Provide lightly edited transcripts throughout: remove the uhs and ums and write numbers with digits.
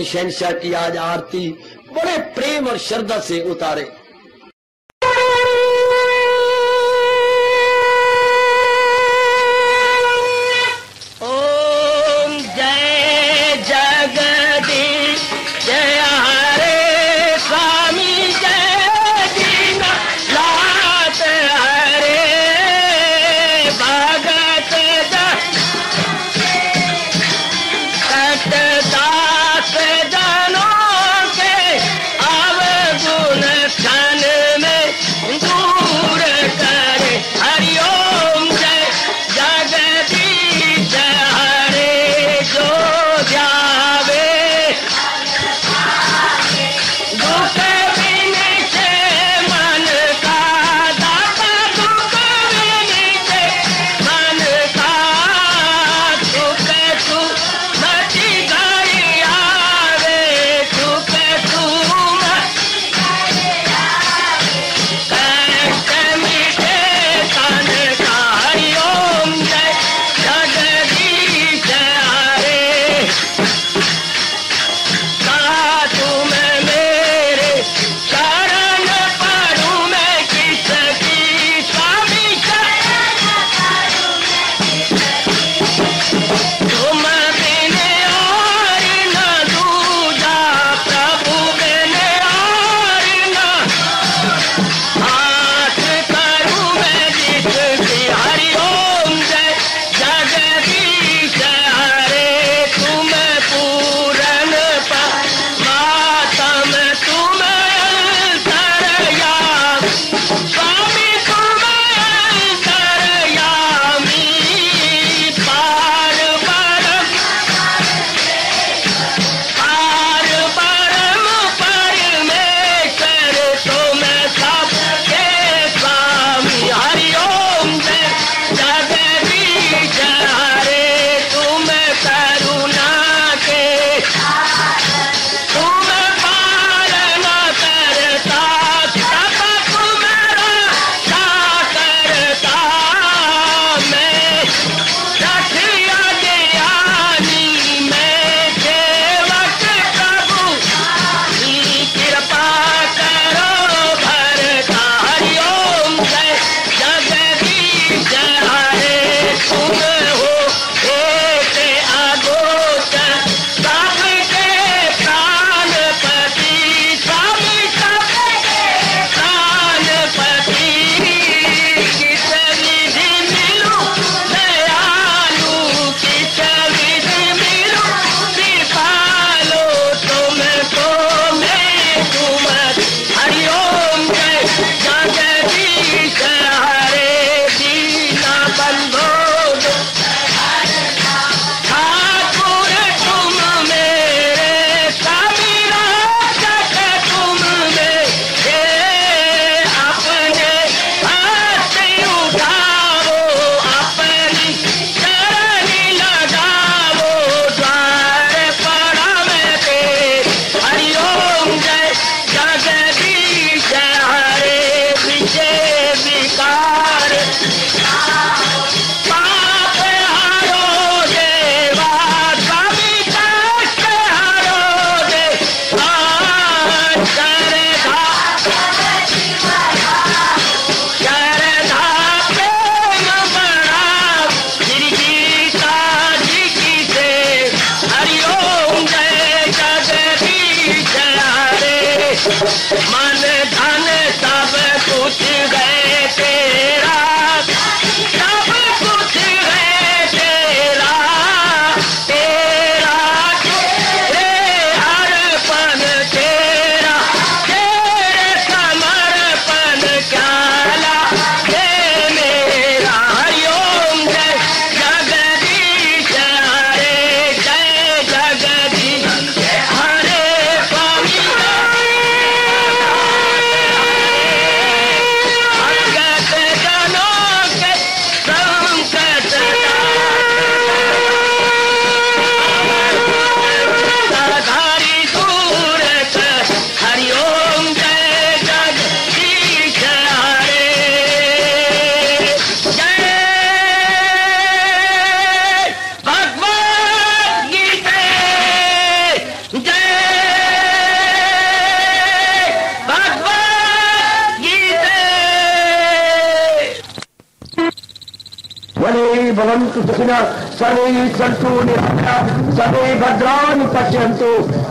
शहंशाह की आज आरती बड़े प्रेम और श्रद्धा से उतारे। ओम जय जगदीश जय हरे स्वामी जय दीना लात हरे भगत जनों के अवगुण भवन्तु सुखिनः सर्वे सन्तु निरामयाः सर्वे भद्राणि पश्यन्तु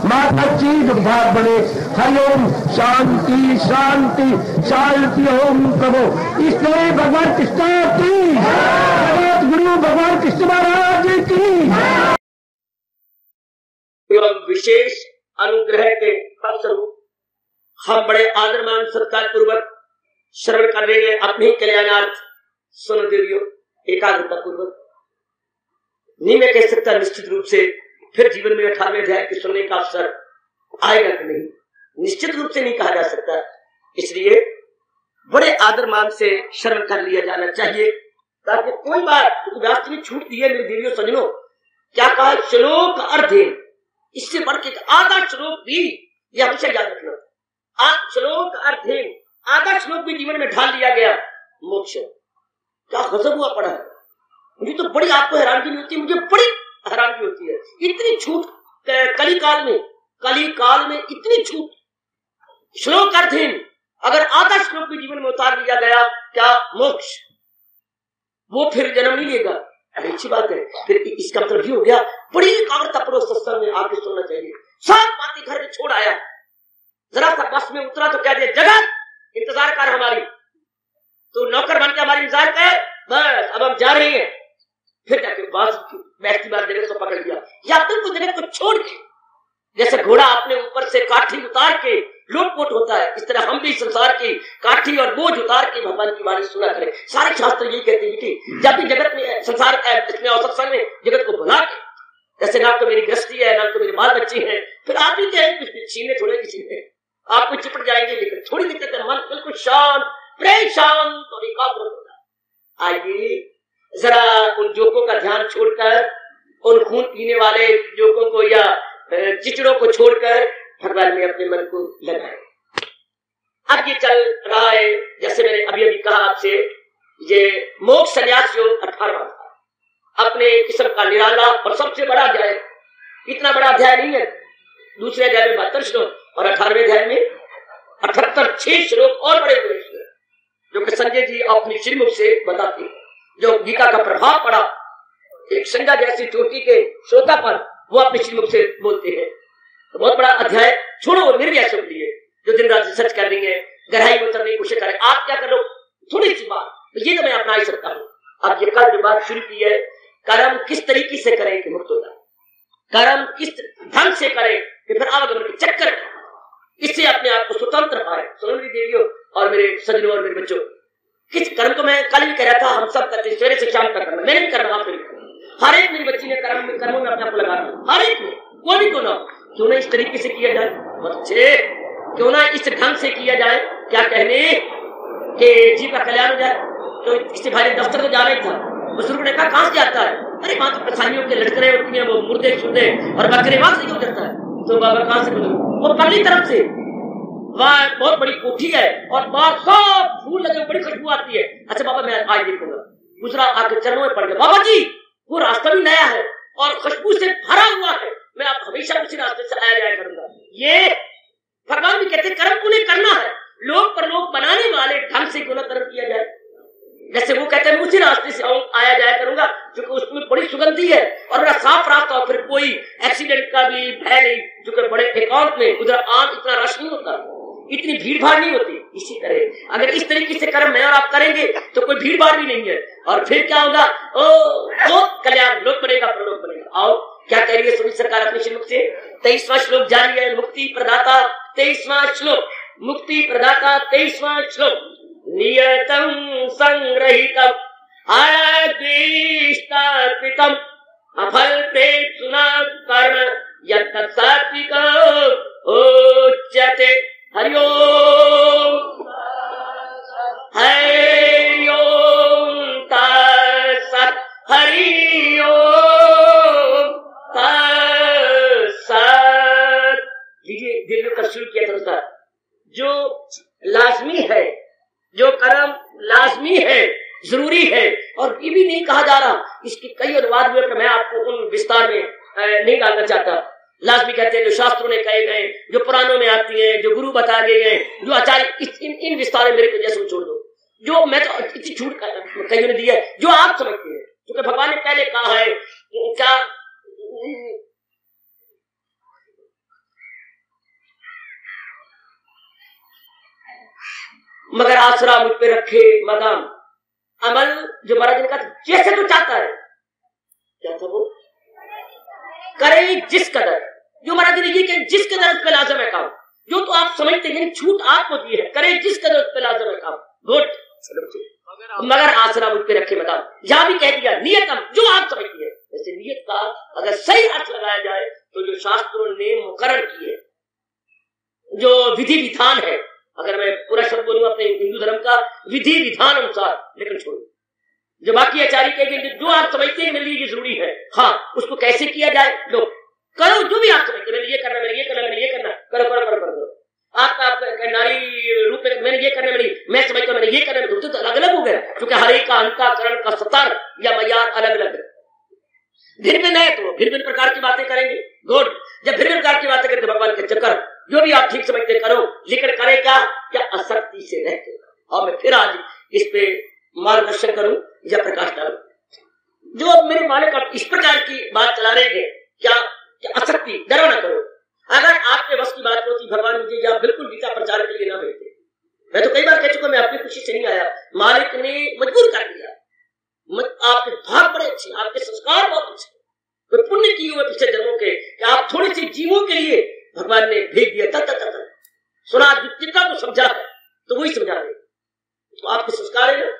मा कश्चित् दुर्भाग्यं भवेत्। हरि ओम शांति शांति शांति। ओम प्रभु इसलिए भगवान कृष्ण की जगत गुरु भगवान कृष्ण महाराज की एवं विशेष अनुग्रह के फलस्वरूप हम बड़े आदरमान सत्कार पूर्वक श्रवण कर रहे हैं अपने कल्याणार्थ। सुनो देवियों, एकाग्रता पूर्वक। नहीं मैं कह सकता निश्चित रूप से फिर जीवन में 18वें अध्याय के सुनने का अवसर आएगा कि नहीं, निश्चित रूप से नहीं कहा जा सकता। इसलिए बड़े आदर मान से श्रवण कर लिया जाना चाहिए ताकि कोई बात व्यास ने छूट दी है। मेरे देवियों सज्जनों, क्या कहा? श्लोक अर्धेन, इससे बढ़ के आधा श्लोक भी, यह हमेशा याद रखना, श्लोक अर्धेन, आधा श्लोक भी जीवन में ढाल लिया गया। मोक्ष क्या गजब हुआ पड़ा है। मुझे तो बड़ी, आपको हैरानगी नहीं होती, मुझे बड़ी हैरानगी होती है। इतनी छूट कली काल में इतनी छूट। श्लोक अर्धेन, अगर आधा श्लोक भी जीवन में उतार लिया गया, क्या मोक्ष, वो फिर जन्म नहीं लेगा। अरे अच्छी बात है। फिर इसका मतलब ये हो गया बड़ी एकाग्रता पूर्वक सत्संग में आके सुनना चाहिए। सब बातें घर में छोड़ आया, जरा सा बस में उतरा तो कह दिया जगत इंतजार कर हमारी, तो नौकर बन के हमारी इंतजार कर, बस अब हम जा रहे हैं। फिर जाके बैठती बात जगत को पकड़ लिया, या फिर को जगत को छोड़ के, जैसे घोड़ा अपने ऊपर से काठी उतार के लोटपोट होता है, इस तरह हम भी संसार की काठी और बोझ उतार के भगवान की वाणी सुना करें। सारे शास्त्र यही कहते हैं कि जब भी जगत में संसार इसमें और सत्संग में जगत को बुला के, जैसे ना तो मेरी गृहस्थी है ना तो मेरे बाल बच्चे हैं, फिर आप ही कहें कुछ छीने थोड़े किसी ने आपको चिपट जाएंगे, लेकिन थोड़ी दिक्कत है, मन बिल्कुल शांत, प्रेम शांत और एकाग्र होगा। आइए जरा उन जोकों का ध्यान छोड़कर, उन खून पीने वाले जोकों को या चिचड़ों को छोड़कर भगवान में अपने मन को लगाए। अब ये चल रहा है, जैसे मैंने अभी अभी कहा आपसे, ये मोक्ष संन्यास योग 18वां अपने किस्म का निराला और सबसे बड़ा अध्याय। इतना बड़ा अध्याय नहीं है, दूसरे अध्याय में 72 श्लोक और 18वें अध्याय में 78 6 श्लोक और बड़े हुए, जो कि संजय जी अपनी श्रीमुख से बताते हैं। जो गीता का प्रभाव पड़ा एक संज्ञा जैसी चोटी के श्रोता पर, वो अपने श्रीमुख से बोलते हैं। तो बहुत बड़ा अध्याय, छोड़ो वो निर्णय सब लिए जो दिन रात रिसर्च कर रही है, गहराई में उतरने की कोशिश करें। आप क्या करो, थोड़ी सी बात, तो ये तो मैं अपना ही सकता हूँ। अब ये कल जो बात शुरू की है, कर्म किस तरीके से करें कि मुक्त हो जाए, कर्म किस ढंग से करें कि फिर आवागमन के चक्कर इससे अपने आप को स्वतंत्र पाए। सुनो मेरी देवियों और मेरे सज्जनों और मेरे बच्चों, किस कर्म को मैं कल भी कह रहा था, हम सब करते सवेरे से शाम तक करना, मैंने भी करना, आप हर एक मेरी बच्ची ने कर्मों में अपने आप को लगाना, हर एक में, कोई भी क्यों ना, क्यों ना इस तरीके से किया जाए बच्चे, क्यों ना इस ढंग से किया जाए। क्या कहने कि जीव का कल्याण हो जाए। तो इससे भाई दफ्तर तो जा रहा था, बुजुर्ग ने कहा कहां से आता है? अरे वहां तो कसाईयों के लटकरे होती है, वो मुर्दे शुद्दे और बकरे वहां से क्यों करता है? तो बाबा कहां से बुजुर्ग? वो पगली तरफ से, वहां बहुत बड़ी कोठी है और बाहर सब फूल लगे, बड़ी खुशबू आती है। अच्छा बाबा मैं आज देखूंगा। दूसरा आके चरणों में पड़ गया, बाबा जी वो रास्ता भी नया है और खुशबू से भरा हुआ है, मैं आप हमेशा उसी रास्ते से आया जाया करूंगा। ये भगवान भी कहते कर्म उन्हें करना है, लोग परलोक बनाने वाले ढंग से क्यों न कर्म किया जाए। जैसे वो कहते हैं मैं उसी रास्ते से आया जाया करूंगा क्योंकि उसमें बड़ी सुगंधी है और बड़ा साफ रास्ता, और फिर कोई एक्सीडेंट का भी भय नहीं, क्योंकि बड़े एकांत में उधर आम इतना रश नहीं होता, इतनी भीड़ भाड़ नहीं होती। इसी तरह अगर इस तरीके से कर्म मैं और आप करेंगे तो कोई भीड़ भाड़ भी नहीं है, और फिर क्या होगा, ओ कल्याण, लोक बनेगा परलोक बनेगा। आओ क्या कह रही है सुनी सरकार अपने श्लोक से, 23वां श्लोक जारी है, मुक्ति प्रदाता 23वां श्लोक, मुक्ति प्रदाता 23वां श्लोक। नियतम संग्रहितम अद्वेष्टार्पितम अफल प्रेक्षुना कर्म यत् सात्विकम् उच्यते। हरि ओम हरि ओम तत्सत्, हरि ओम तत्सत्। लीजिए दिल में शुरू किया था, जो लाजमी है, जो कर्म लाजमी है, जरूरी है, और ये भी नहीं कहा जा रहा, इसके कई अनुवाद हुए, पर मैं आपको उन विस्तार में नहीं डालना चाहता। लाजमी कहते हैं जो शास्त्रों ने कहे गए, जो पुराणों में आती हैं, जो गुरु बता गए हैं, जो आचार्य, इन विस्तार मेरे को जैसे छोड़ दो। जो मैं तो इतनी छूट कईयों ने दी है जो आप समझते हैं, तो क्योंकि भगवान ने पहले कहा है क्या, मगर आसरा मुझ पे रखे मदाम अमल, जो महाराज ने कहा जैसे तो चाहता है, क्या था वो, करे जिस कदर, जो महाराज ने ये कहा जिस कदर उस पे लाजम है काम, जो तो आप समझते हैं छूट आपको दी है, करे जिस कदर उस पे लाजम है काम, गुड, मगर आसरा मुझ पे रखे मदाम। यहां भी कह दिया नियतम, जो आप समझती है। वैसे नियत का अगर सही अर्थ लगाया जाए तो जो शास्त्रों ने मुकर्रर किए, जो विधि विधान है, अगर मैं पूरा शब्द बोलूंगा अपने हिंदू धर्म का विधि विधान अनुसार, लेकिन छोड़ो जो बाकी आचार्य कहेंगे जो आप समझते हैं मेरे लिए ये जरूरी है, हाँ उसको कैसे किया जाए, लो करो जो भी आप समझते, मैंने ये करना, मैंने ये करना, मैंने ये करना, करो करो करो करो, करो। आप नारी रूप में मैंने ये करना, मैं समझता हूँ मैंने ये करना, तो अलग अलग हो गया, क्योंकि हर एक का अंतःकरण का स्तर या मयार अलग अलग है। भिन्न भिन्न है तो भिन्न भिन्न प्रकार की बातें करेंगे, गुड। जब भिन्न प्रकार की बातें करें तो भगवान के चक्कर जो भी आप ठीक समझते करो, लेकिन करे क्या आसक्ति से रहते। और मैं फिर आज इस पे मार्गदर्शन करूं या प्रकाश डालूं, जो अब मेरे मालिक आप इस प्रकार की बात चला रहे हैं, क्या आसक्ति, डरो ना करो। अगर आपके वश की बात होती भगवान मुझे या बिल्कुल गीता प्रचार के लिए ना भेजते। मैं तो कई बार कह चुका, मैं अपनी खुशी से नहीं आया, मालिक ने मजबूर कर दिया। आपके भाग बड़े अच्छे, आपके संस्कार बहुत अच्छे, कोई पुण्य किए हुए पिछले जन्मों के, कि आप थोड़े से जीवों के लिए भगवान ने भेज दिया। तक सुना जितना को समझा है तो वही समझा रहे, तो आपके संस्कार है ना,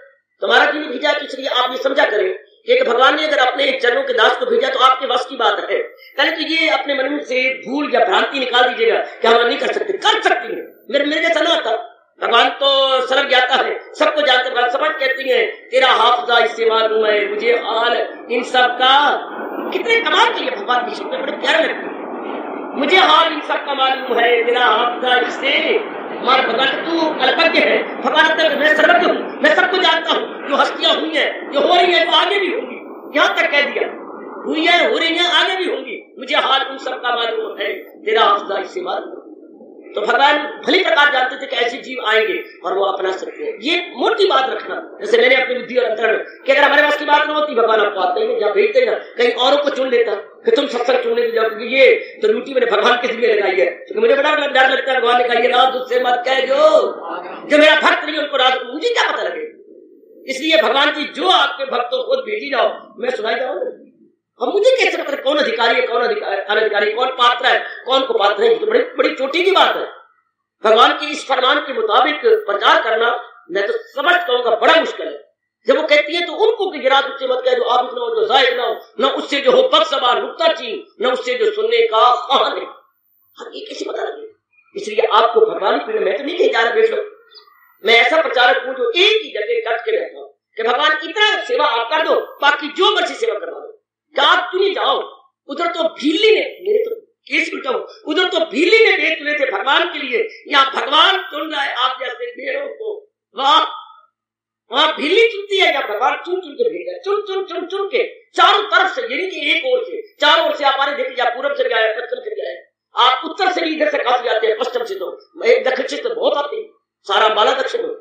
तुम्हारा क्यों भेजा, तो इसलिए आप ये समझा करें कि भगवान ने अगर अपने चरणों के दास को भेजा तो आपके वश की बात है। कल तो ये अपने मन से भूल या भ्रांति निकाल दीजिएगा कि हम नहीं कर सकते, कर सकती है। मेरे जैसा ना आता, भगवान तो सर्व ज्ञाता है, सबको जानते, भगवान समझ कहती है तेरा हाफजा इससे मालूम है मुझे हाल इन सब का। कितने कमाल की भगवान की शब्द बड़े प्यारे लगते हैं, मुझे हाल इन सब का मालूम है तेरा हाफजा इससे मार। भगवान तू अल्पज्ञ है, भगवान तक मैं सर्वज्ञ हूँ, मैं सबको जानता हूँ, जो हस्तियां हुई है, जो हो रही है, जो आगे भी होंगी, यहाँ तक कह दिया, हुई है, हो रही है, आगे भी होंगी, मुझे हाल उन सब का मालूम है तेरा हाफजा इससे मालूम। तो भगवान भली प्रकार जानते थे कि ऐसे जीव आएंगे और वो अपना सकते हैं। ये मोटी बात रखना, जैसे मैंने अपनी बुद्धि और अंतरण कि अगर हमारे पास की बात न होती, भगवान आपको आते ही जब भेजते ना, कहीं औरों को चुन लेता कि तुम सत्संग चुनने भी जाओ, क्योंकि ये तो ड्यूटी मैंने भगवान के लिए लगाई है, क्योंकि मुझे बड़ा डर लगता है। भगवान ने कहा राज उससे मत कह, जो मेरा भक्त नहीं उनको राज, मुझे क्या पता लगे। इसलिए भगवान की जो आपके भक्तों को भेजी जाओ, मैं सुनाई जाऊंगा। अब मुझे कैसे पता कौन अधिकारी है, कौन अनधिकारी, कौन पात्र है, कौन को पात्र है, तो बड़ी बड़ी चोटी की बात है। भगवान की इस फरमान के मुताबिक प्रचार करना, मैं तो समझ कहूंगा बड़ा मुश्किल है। जब वो कहती है तो उनको कि गिरा उससे मत कह, जो आप ना हो, जो जाहिर ना हो, न उससे जो हो बदसबा नुक्ता चीन, न उससे जो सुनने का खान है। हाँ, ये कैसे पता लगे। इसलिए आपको भगवान की मैं तो नहीं कह जा रहा बेशक, मैं ऐसा प्रचारक हूं जो एक ही जगह डट के रहता हूं कि भगवान इतना सेवा आप कर दो, बाकी जो मर्जी सेवा करवा दो, क्या आप चुनी जाओ। उधर तो भीली ने, मेरे तो केस उल्टा हो, उधर तो भीली ने भेज चुने थे भगवान के लिए, यहाँ भगवान चुन रहा है आप जैसे भेड़ों को। वाह, वहां भीली चुनती है या भगवान चुन चुन के भेजा, चुन चुन चुन चुन के चारों तरफ से, यानी कि एक ओर से, चारों ओर से आप आने देखिए, आप पूर्व से गया, पश्चिम से गया, आप उत्तर से भी इधर से काफी जाते हैं, पश्चिम से तो दक्षिण से तो बहुत आते हैं, सारा बाला दक्षिण में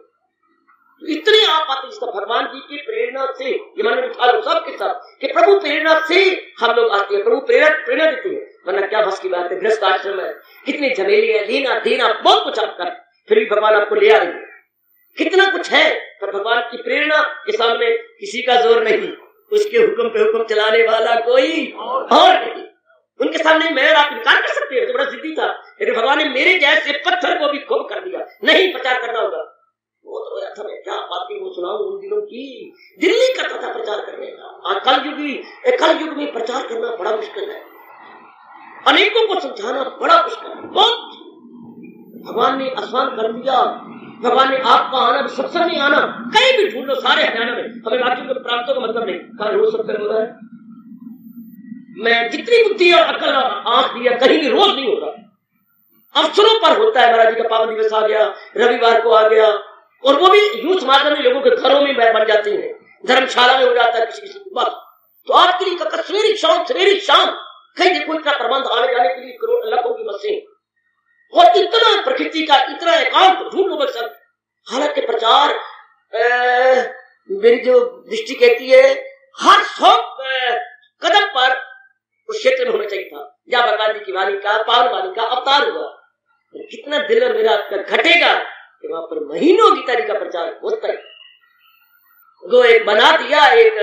इतने आप आते, जिसका भगवान जी की प्रेरणा से, ये मन में उठा लो सबके साथ कि प्रभु प्रेरणा से हम लोग आते हैं, प्रभु प्रेरणा देते हैं। वरना क्या बस की बात है, गृहस्थ आश्रम है, कितने झमेले हैं, लेना देना बहुत कुछ आपका, फिर भी भगवान आपको ले आ रही है, कितना कुछ है, पर भगवान की प्रेरणा के सामने किसी का जोर नहीं, उसके हुक्म पे हुक्म चलाने वाला कोई और नहीं। उनके सामने मैं आप इनकार कर सकते हैं, तो बड़ा जिद्दी था, लेकिन भगवान ने मेरे जैसे पत्थर को भी खोप कर दिया, नहीं प्रचार करना होगा। वो तो रोया था, मैं क्या बातें वो सुनाऊं उन दिनों की, दिल्ली करता था प्रचार करने का। कल युग में प्रचार करना बड़ा मुश्किल है, अनेकों को समझाना बड़ा मुश्किल है, बहुत। भगवान ने आसान कर दिया, भगवान ने आपका आना, सत्संग में आना, कहीं भी ढूंढ लो, सारे हरियाणा में, हमें बाकी को प्राप्तों का मतलब नहीं, कहा रोज सत्संग हो रहा है। मैं जितनी बुद्धि और अकल आंख दिया, कहीं भी रोज नहीं होता, अवसरों पर होता है। महाराज जी का पावन दिवस आ गया, रविवार को आ गया, और वो भी यूथ समागम में लोगों के घरों में बन जाती है, धर्मशाला में हो जाता है किसी किसी की बात। तो आपके लिए सवेरे शाम कहीं देखो इतना प्रबंध आने जाने के लिए करोड़ लाखों की बसें, और इतना प्रकृति का इतना एकांत ढूंढ लो बस। हालांकि प्रचार मेरी जो दृष्टि कहती है, हर 100 कदम पर उस क्षेत्र में होना चाहिए था जहां भगवान जी की वाणी का, पावन वाणी का अवतार हुआ। तो कितना दिल और मेरा घटेगा कि वहां पर महीनों गीता जी का प्रचार होता है। वो एक बना दिया, एक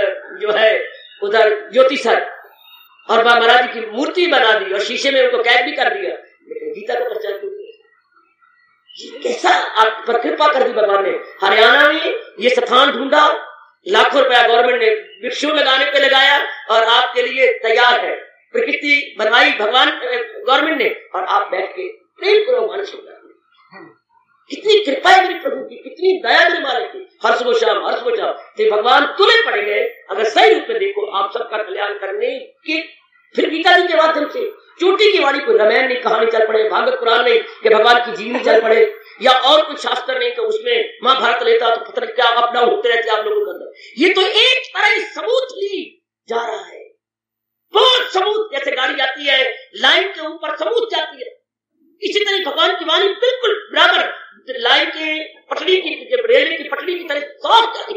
जो है उधर ज्योति सर और महाराज जी की मूर्ति बना दी और शीशे में उनको कैद भी कर दिया, लेकिन गीता का प्रचार क्यों किया? कैसा आप पर कृपा कर दी भगवान ने। हरियाणा में ये स्थान ढूंढा, लाखों रुपया गवर्नमेंट ने वृक्षों लगाने पे लगाया और आपके लिए तैयार है। प्रकृति बनवाई भगवान गवर्नमेंट ने और आप बैठ के प्रेम करो मानस हो जाते। कितनी कृपा है मेरे प्रभु की, कितनी दया मेरे मालिक की। हर्ष वो शाम तो भगवान तुम्हें पड़ेंगे अगर सही रूप में देखो आप सबका कल्याण करने के। फिर गीता जी के माध्यम से चोटी की वाणी को रामायण नहीं, कहानी चल पड़े, भागवत पुराण नहीं कि भगवान की जीवनी चल पड़े, या और कुछ शास्त्र नहीं तो उसमें महाभारत लेता तो पता क्या अपना होते रहते आप लोगों के अंदर। ये तो एक तरह सबूत ली जा रहा है, बहुत सबूत। जैसे गाड़ी जाती है लाइन के ऊपर सबूत जाती है, इसी तरह भगवान की वाणी बिल्कुल बराबर लाइन के पटरी की, रेलवे की पटरी की तरह साफ जाती,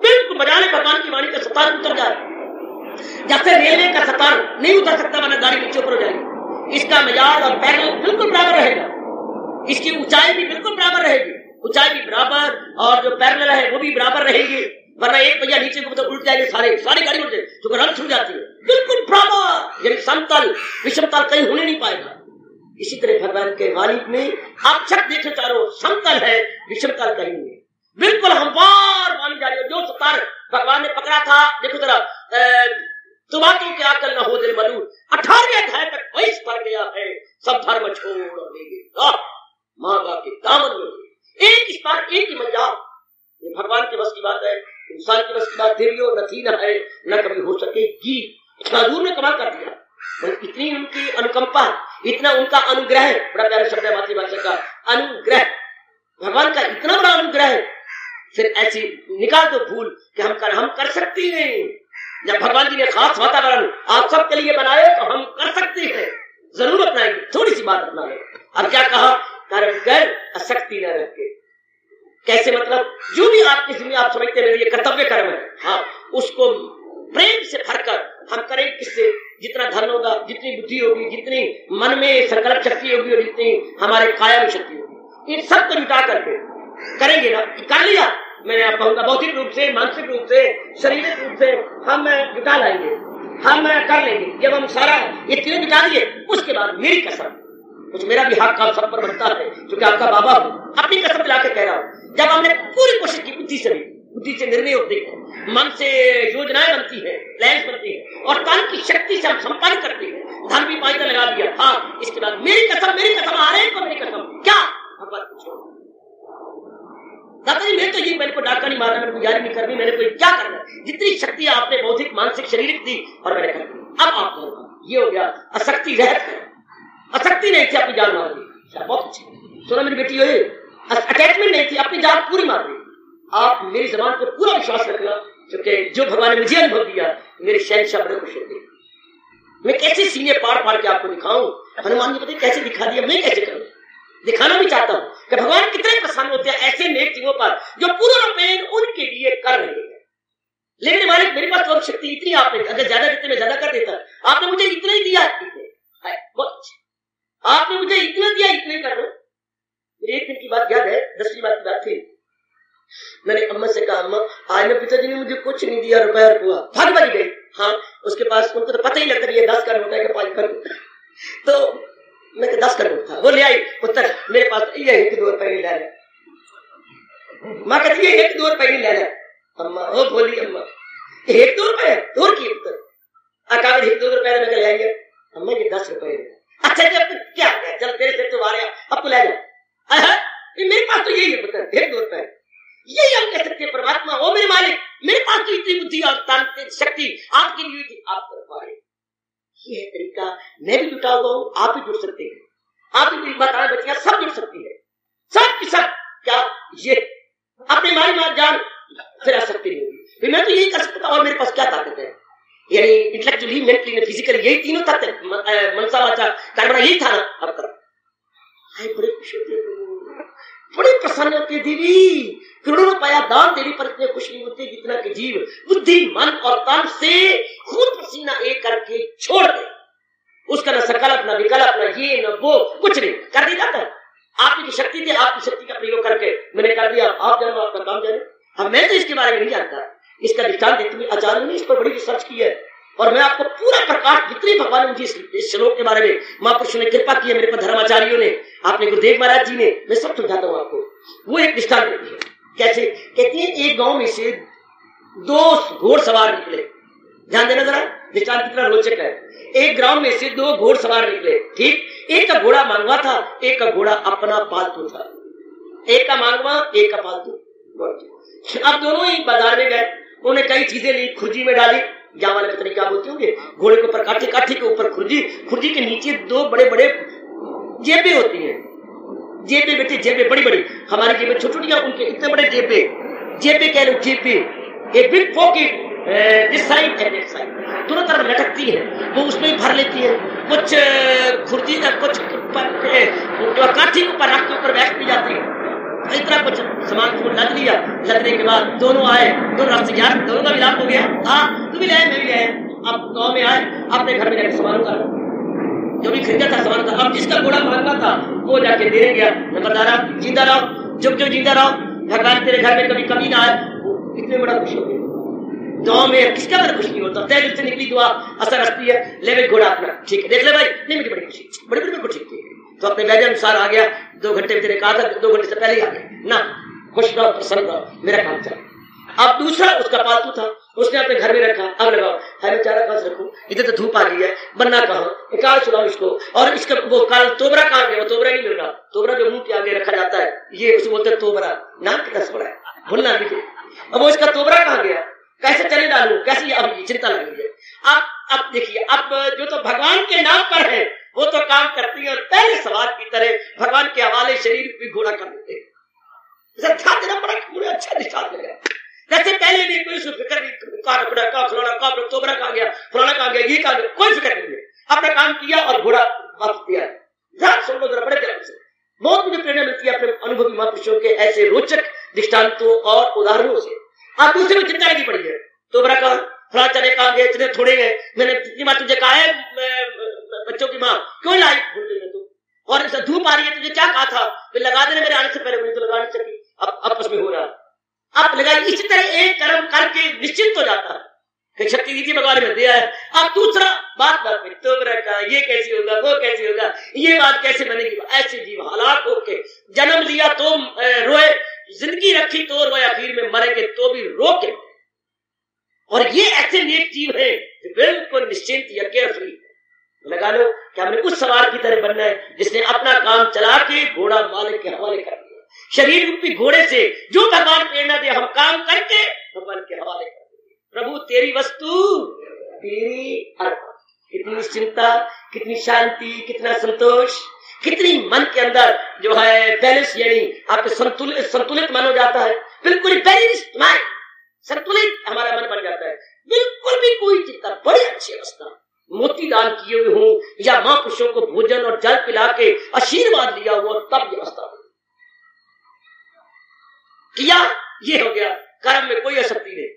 बिल्कुल बजाने भगवान की वाणी का सतार उतर जा रहा है। जैसे रेलवे का सतार नहीं उतर सकता वरना गाड़ी नीचे ऊपर हो जाएगी, इसका मिजाज और पैदल बिल्कुल बराबर रहेगा, इसकी ऊंचाई भी बिल्कुल बराबर रहेगी, ऊंचाई भी बराबर और जो पैरेलल है वो भी बराबर रहेगी, वरना एक पहिया नीचे को तो उल्ट जाएंगे सारी गाड़ी उल्ट जाएगी, जो रंग छूट जाती है बिल्कुल बराबर, यानी समतल विषमतल कहीं होने नहीं पाएगा। इसी तरह भगवान के वाणी में आप छत देखो चारों समतल है, विषमतल कहीं नहीं, बिल्कुल हमवार वाणी जा रही है। जो सतार भगवान ने पकड़ा था, देखो जरा, तुम्हारे के आकल न हो दिल मलूर, 18वें अध्याय तक वही पर गया है, सब धर्म छोड़ देंगे माँ बाप के दामन में, एक स्थान एक ही मंजार। ये भगवान के बस की बात है, इंसान के बस की बात देवियों न थी, न है, न कभी हो सकेगी। इतना दूर ने कमाल कर दिया, इतनी उनकी अनुकंपा, इतना उनका अनुग्रह, बड़ा प्यारा शब्द है मातृभाषा का अनुग्रह, भगवान का इतना बड़ा अनुग्रह है। फिर ऐसी निकाल दो भूल कि हम कर सकते हैं। जब भगवान जी ने खास वातावरण आप सबके लिए बनाए तो हम कर सकते हैं, जरूर अपनाएंगे, थोड़ी सी बात अपना ले। अब क्या कहा, कर्म कर आसक्ति न रखे। कैसे मतलब, जो भी आपकी जिम्मे आप समझते हैं ये कर्तव्य कर्म है, हाँ उसको प्रेम से भरकर हम करें। किससे? जितना धन होगा, जितनी बुद्धि होगी, जितनी मन में संकल्प शक्ति होगी और जितनी हमारे काया में शक्ति होगी, इन सब को जुटा करके करेंगे ना, कर लिया। मैं आप कहूँगा भौतिक रूप से, मानसिक रूप से, शारीरिक रूप से हम जुटा लाएंगे, हम कर लेंगे। जब हम सारा ये तीनों जुटा लिए, उसके बाद मेरी कसम, कुछ मेरा भी हक काम सब पर बनता है, क्योंकि आपका बाबा हूँ, अपनी कसम दिला के कह रहा हूँ। जब हमने पूरी कोशिश की, बुद्धि से निर्णय होते हैं, मन से योजनाएं बनती है, प्लान बनती है, और तन की शक्ति से हम संपादन करते हैं, धन भी पानी लगा दिया, हाँ इसके बाद मेरी कसम आ रहे हैं, मेरी कसम क्या भगवान पूछो दादा जी, मैं तो ये मेरे को डाका नहीं मारना, मेरे को यारी नहीं करनी, मैंने कोई क्या करना, जितनी शक्ति आपने बौद्धिक मानसिक शारीरिक दी और मैंने कर दी। अब आप ये हो गया आसक्ति रहत, आसक्ति नहीं थी, अपनी जान मार दी। बहुत अच्छी सुना मेरी बेटी, अटैचमेंट नहीं थी, अपनी जान पूरी मार दी। आप मेरी जबान पर पूरा विश्वास रखना, क्योंकि जो भगवान ने मुझे अनुभव दिया, मेरे शहंशाह बड़े खुश होते। मैं कैसे सीने पाड़ के आपको दिखाऊं, हनुमान जी पता कैसे दिखा दिया, मैं कैसे करूं, दिखाना भी चाहता हूं कि भगवान कितने प्रसन्न होते हैं ऐसे नेक जीवों पर जो पूरा पेन उनके लिए कर रहे हैं। लेकिन मालिक मेरे पास तो शक्ति इतनी, आपने अगर ज्यादा देते मैं ज्यादा कर देता, आपने मुझे इतना ही दिया, बहुत अच्छा, आपने मुझे इतना दिया, इतना ही कर रहा हूं। एक दिन की बात याद है, 10वीं बात की बात थी, मैंने अम्मा से कहा, अम्मा आज मेरे पिताजी ने मुझे कुछ नहीं दिया, रुपया भाग बनी गई। हाँ उसके पास, उनको तो पता ही लगता ये 10 का नोट है कि 5 का नोट, तो मैं 10 का नोट था, वो ले आई पुत्र, मेरे पास ये 1-2 रुपए नहीं ले, माँ कहती है 1-2 रुपए नहीं ले। अम्मा वो बोली, अम्मा 1-2 रुपए दूर की पुत्र, अकाल 1-2 रुपए में ले आएंगे। अम्मा ये 10 रुपए, अच्छा जब क्या चल तेरे से तो आ रहा, अब तो ले जाओ, मेरे पास तो यही है पुत्र, 1-2 रुपए, यही हम कह सकते हैं परमात्मा ओ मेरे मालिक, मेरे पास तो इतनी बुद्धि और शक्ति आपकी नहीं थी, आप कर पा रहे। ये है तरीका, मैं भी जुटा हुआ हूँ, आप भी जुड़ सकते हैं, आप भी बताएं बच्चियां सब जुड़ सकती है, सब की सब। क्या ये अपने मारी जान फिर आ सकती नहीं होगी, मैं तो यही कर सकता और मेरे पास क्या ताकत है, यानी इंटेलेक्चुअली, मेंटली, फिजिकली, यही तीनों तत्व, मनसा वाचा कर्मणा, यही था ना। अब कर बड़े खुश होते हैं, बड़े प्रसन्न होते देवी, करोड़ों रुपया दान देने पर इतने खुश नहीं होते जितना कि जीव बुद्धि मन और तन से खून पसीना एक करके छोड़ दे। उसका न सकल्प न विकल्प न ये न वो कुछ नहीं कर दिया जाता है। आपकी शक्ति थी, आपकी शक्ति का प्रयोग करके मैंने कर दिया, आप जानो आपका काम जाने। अब मैं तो इसके बारे में नहीं जानता, इसका दृष्टांत देते हुए आचार्य ने इस पर बड़ी रिसर्च की है और मैं आपको पूरा प्रकाश जितने भगवान ने मुझे इस श्लोक के बारे में महापुरुषों ने कृपा की है, मेरे पर धर्माचार्यों ने, आपने गुरुदेव महाराज जी ने, मैं सब समझाता हूँ आपको। वो एक दृष्टांत देती है कैसे, कहती है एक गांव में से 2 घोड़सवार निकले। ध्यान देना जरा, दृष्टांत कितना रोचक है। एक ग्राम में से 2 घोड़सवार निकले, ठीक। एक का घोड़ा मांगवा था, एक का घोड़ा अपना पालतू था। एक का मांगवा, एक का पालतू। अब दोनों ही बाजार में गए, उन्होंने कई चीजें ली, खुर्जी में डाली, यहाँ वाले पता नहीं क्या बोलते होंगे, घोड़े के ऊपर काठी, काठी के ऊपर खुर्जी, खुर्जी के नीचे 2 बड़े बड़े जेबें होती हैं। जेबें बेटे, जेबें बड़ी बड़ी, हमारी जेबें छोटी छोटी, उनके इतने बड़े जेबें, जेबें कह लो जेबें, एक big pocket this side and this side, दोनों तरफ लटकती है, वो उसमें भर लेती है। कुछ खुर्जी का, कुछ काठी के ऊपर रख के ऊपर बैठ भी जाती है। इतना कुछ सामान को लद लिया, लदने के बाद दोनों आए, दोनों रास्ते यार, दोनों का मिलाप हो गया। हाँ, तू भी लाए, मैं भी लाया। अब गाँव में आए, अपने घर में जाकर सामान उतारा, जो भी खरीदा था सामान था। अब जिसका घोड़ा मांगा था वो जाके देने गया, नंबरदार आप जिंदा रहो, जुग जुग जिंदा रहो, भगवान तेरे घर में कभी कमी ना आए। इतने बड़ा खुश हो गया। गाँव में किसका बड़ा खुश नहीं होता, तय से निकली दुआ असर रखती है। ले भाई घोड़ा अपना, ठीक है, देख ले भाई, नहीं मुझे बड़ी खुशी, बड़ी बड़ी बिल्कुल ठीक है। तो अपने वैद्य अनुसार आ गया, 2 घंटे में तेरे कहा था, 2 घंटे से पहले ही आ गया ना, खुश रहो, प्रसन्न रहो, मेरा काम चला। अब दूसरा उसका पालतू था, उसने अपने घर में रखा। अब लगाओ, है मैं चारा कहाँ से रखूं, इधर तो धूप आ रही है, बनना कहाँ, निकाल सुनाओ इसको। और इसका वो काल तोबरा कहाँ गया, वो तोबरा नहीं मिल रहा। तोबरा जो मुंह के आगे रखा जाता है, ये उसे बोलते हैं तोबरा, नाम कितना बड़ा है, भूलना नहीं। अब वो इसका तोबरा कहाँ गया, कैसे चले डालू, कैसे, अब चिंता लगी है। अब देखिए, अब जो तो भगवान के नाम पर है वो तो काम करती है, और पहले सवार की तरह भगवान के हवाले शरीर भी घोड़ा कर देते हैं। ध्यान देना बड़ा मुझे अच्छा दृष्टांत लगा। जैसे पहले नहीं कोई फिक्र नहीं, कहाँ रखना, कहाँ खिलौना, कहाँ तोबरा कहाँ गया, फलाना कहाँ गया, ये कहाँ गया, कोई फिक्र नहीं है। अपना काम किया और घोड़ा वापस दिया। ध्यान सुन लो जरा बड़े ध्यान से, बहुत मुझे प्रेरणा मिलती है अपने अनुभवी महापुरुषों के ऐसे रोचक दृष्टांतों और उदाहरणों से। आप दूसरे में चिंता लगी पड़ी है, तोबरा कहाँ, फलाना चने कहाँ गए, इतने थोड़े गए, मैंने कितनी बार तुझे कहा है बच्चों की माँ क्यों लाई, भूल गई तू, और इसे धूप आ रही है, तुझे क्या कहा था, फिर लगा देने मेरे आने से पहले, मुझे तो लगा नहीं सकी, अब आपस में हो रहा है। आप लगाई, इसी तरह एक कर्म करके निश्चिंत हो जाता है कि शक्ति दीजिए भगवान ने दिया है। अब दूसरा बात में तोबरा का, ये कैसे होगा, वो कैसे होगा, ये बात कैसे बनेगी। ऐसे जीव हालात होके जन्म लिया तो रोए, जिंदगी रखी तो रोए, आखिर में मरेंगे तो भी रो के। और ये ऐसे नेक जीव है जो बिल्कुल निश्चिंत या केयरफ्री। लगा लो कि हमने उस सवार की तरह बनना है जिसने अपना काम चला के घोड़ा मालिक के हवाले कर दिया। शरीर रूपी घोड़े से जो भगवान प्रेरणा दे, हम काम करके भगवान के हवाले कर देंगे। प्रभु तेरी वस्तु तेरी अर्पण। कितनी निश्चिंता, कितनी शांति, कितना संतोष, कितनी मन के अंदर जो है बैलेंस, यानी आपके संतुलित मन हो जाता है, बिल्कुल बैलेंस्ड माइंड, संतुलित हमारा मन बन जाता है, बिल्कुल भी कोई चिंता। बड़ी अच्छी अवस्था। मोती दान किए हुए हूं या महापुरुषों को भोजन और जल पिला के आशीर्वाद लिया हुआ, तब ये अवस्था किया, ये हो गया। कर्म में कोई आसक्ति नहीं,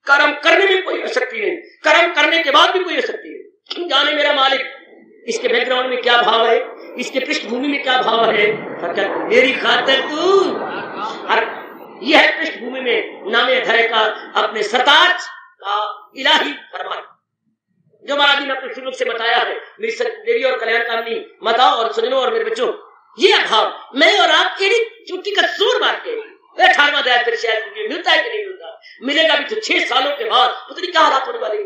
कर्म करने में कोई आसक्ति नहीं, कर्म करने के बाद भी कोई आसक्ति नहीं। क्यों जाने मेरा मालिक इसके बैकग्राउंड में क्या भाव है, इसके पृष्ठभूमि में क्या भाव है, मेरी खातिर तू। यह है पृष्ठभूमि में नामे धरे का अपने सरताज का इलाही फरमान, जो महाराज जी ने अपने शुरू से बताया है। मेरी देवी और कल्याण कामनी माताओं और सुजनों और मेरे बच्चों, ये अभाव मैं और आप चुट्टी का जोर मार के 18वां अध्याय फिर शायद मिलता है कि नहीं मिलता, मिलेगा भी तो 6 सालों के बाद, पता नहीं क्या हालात होने वाले।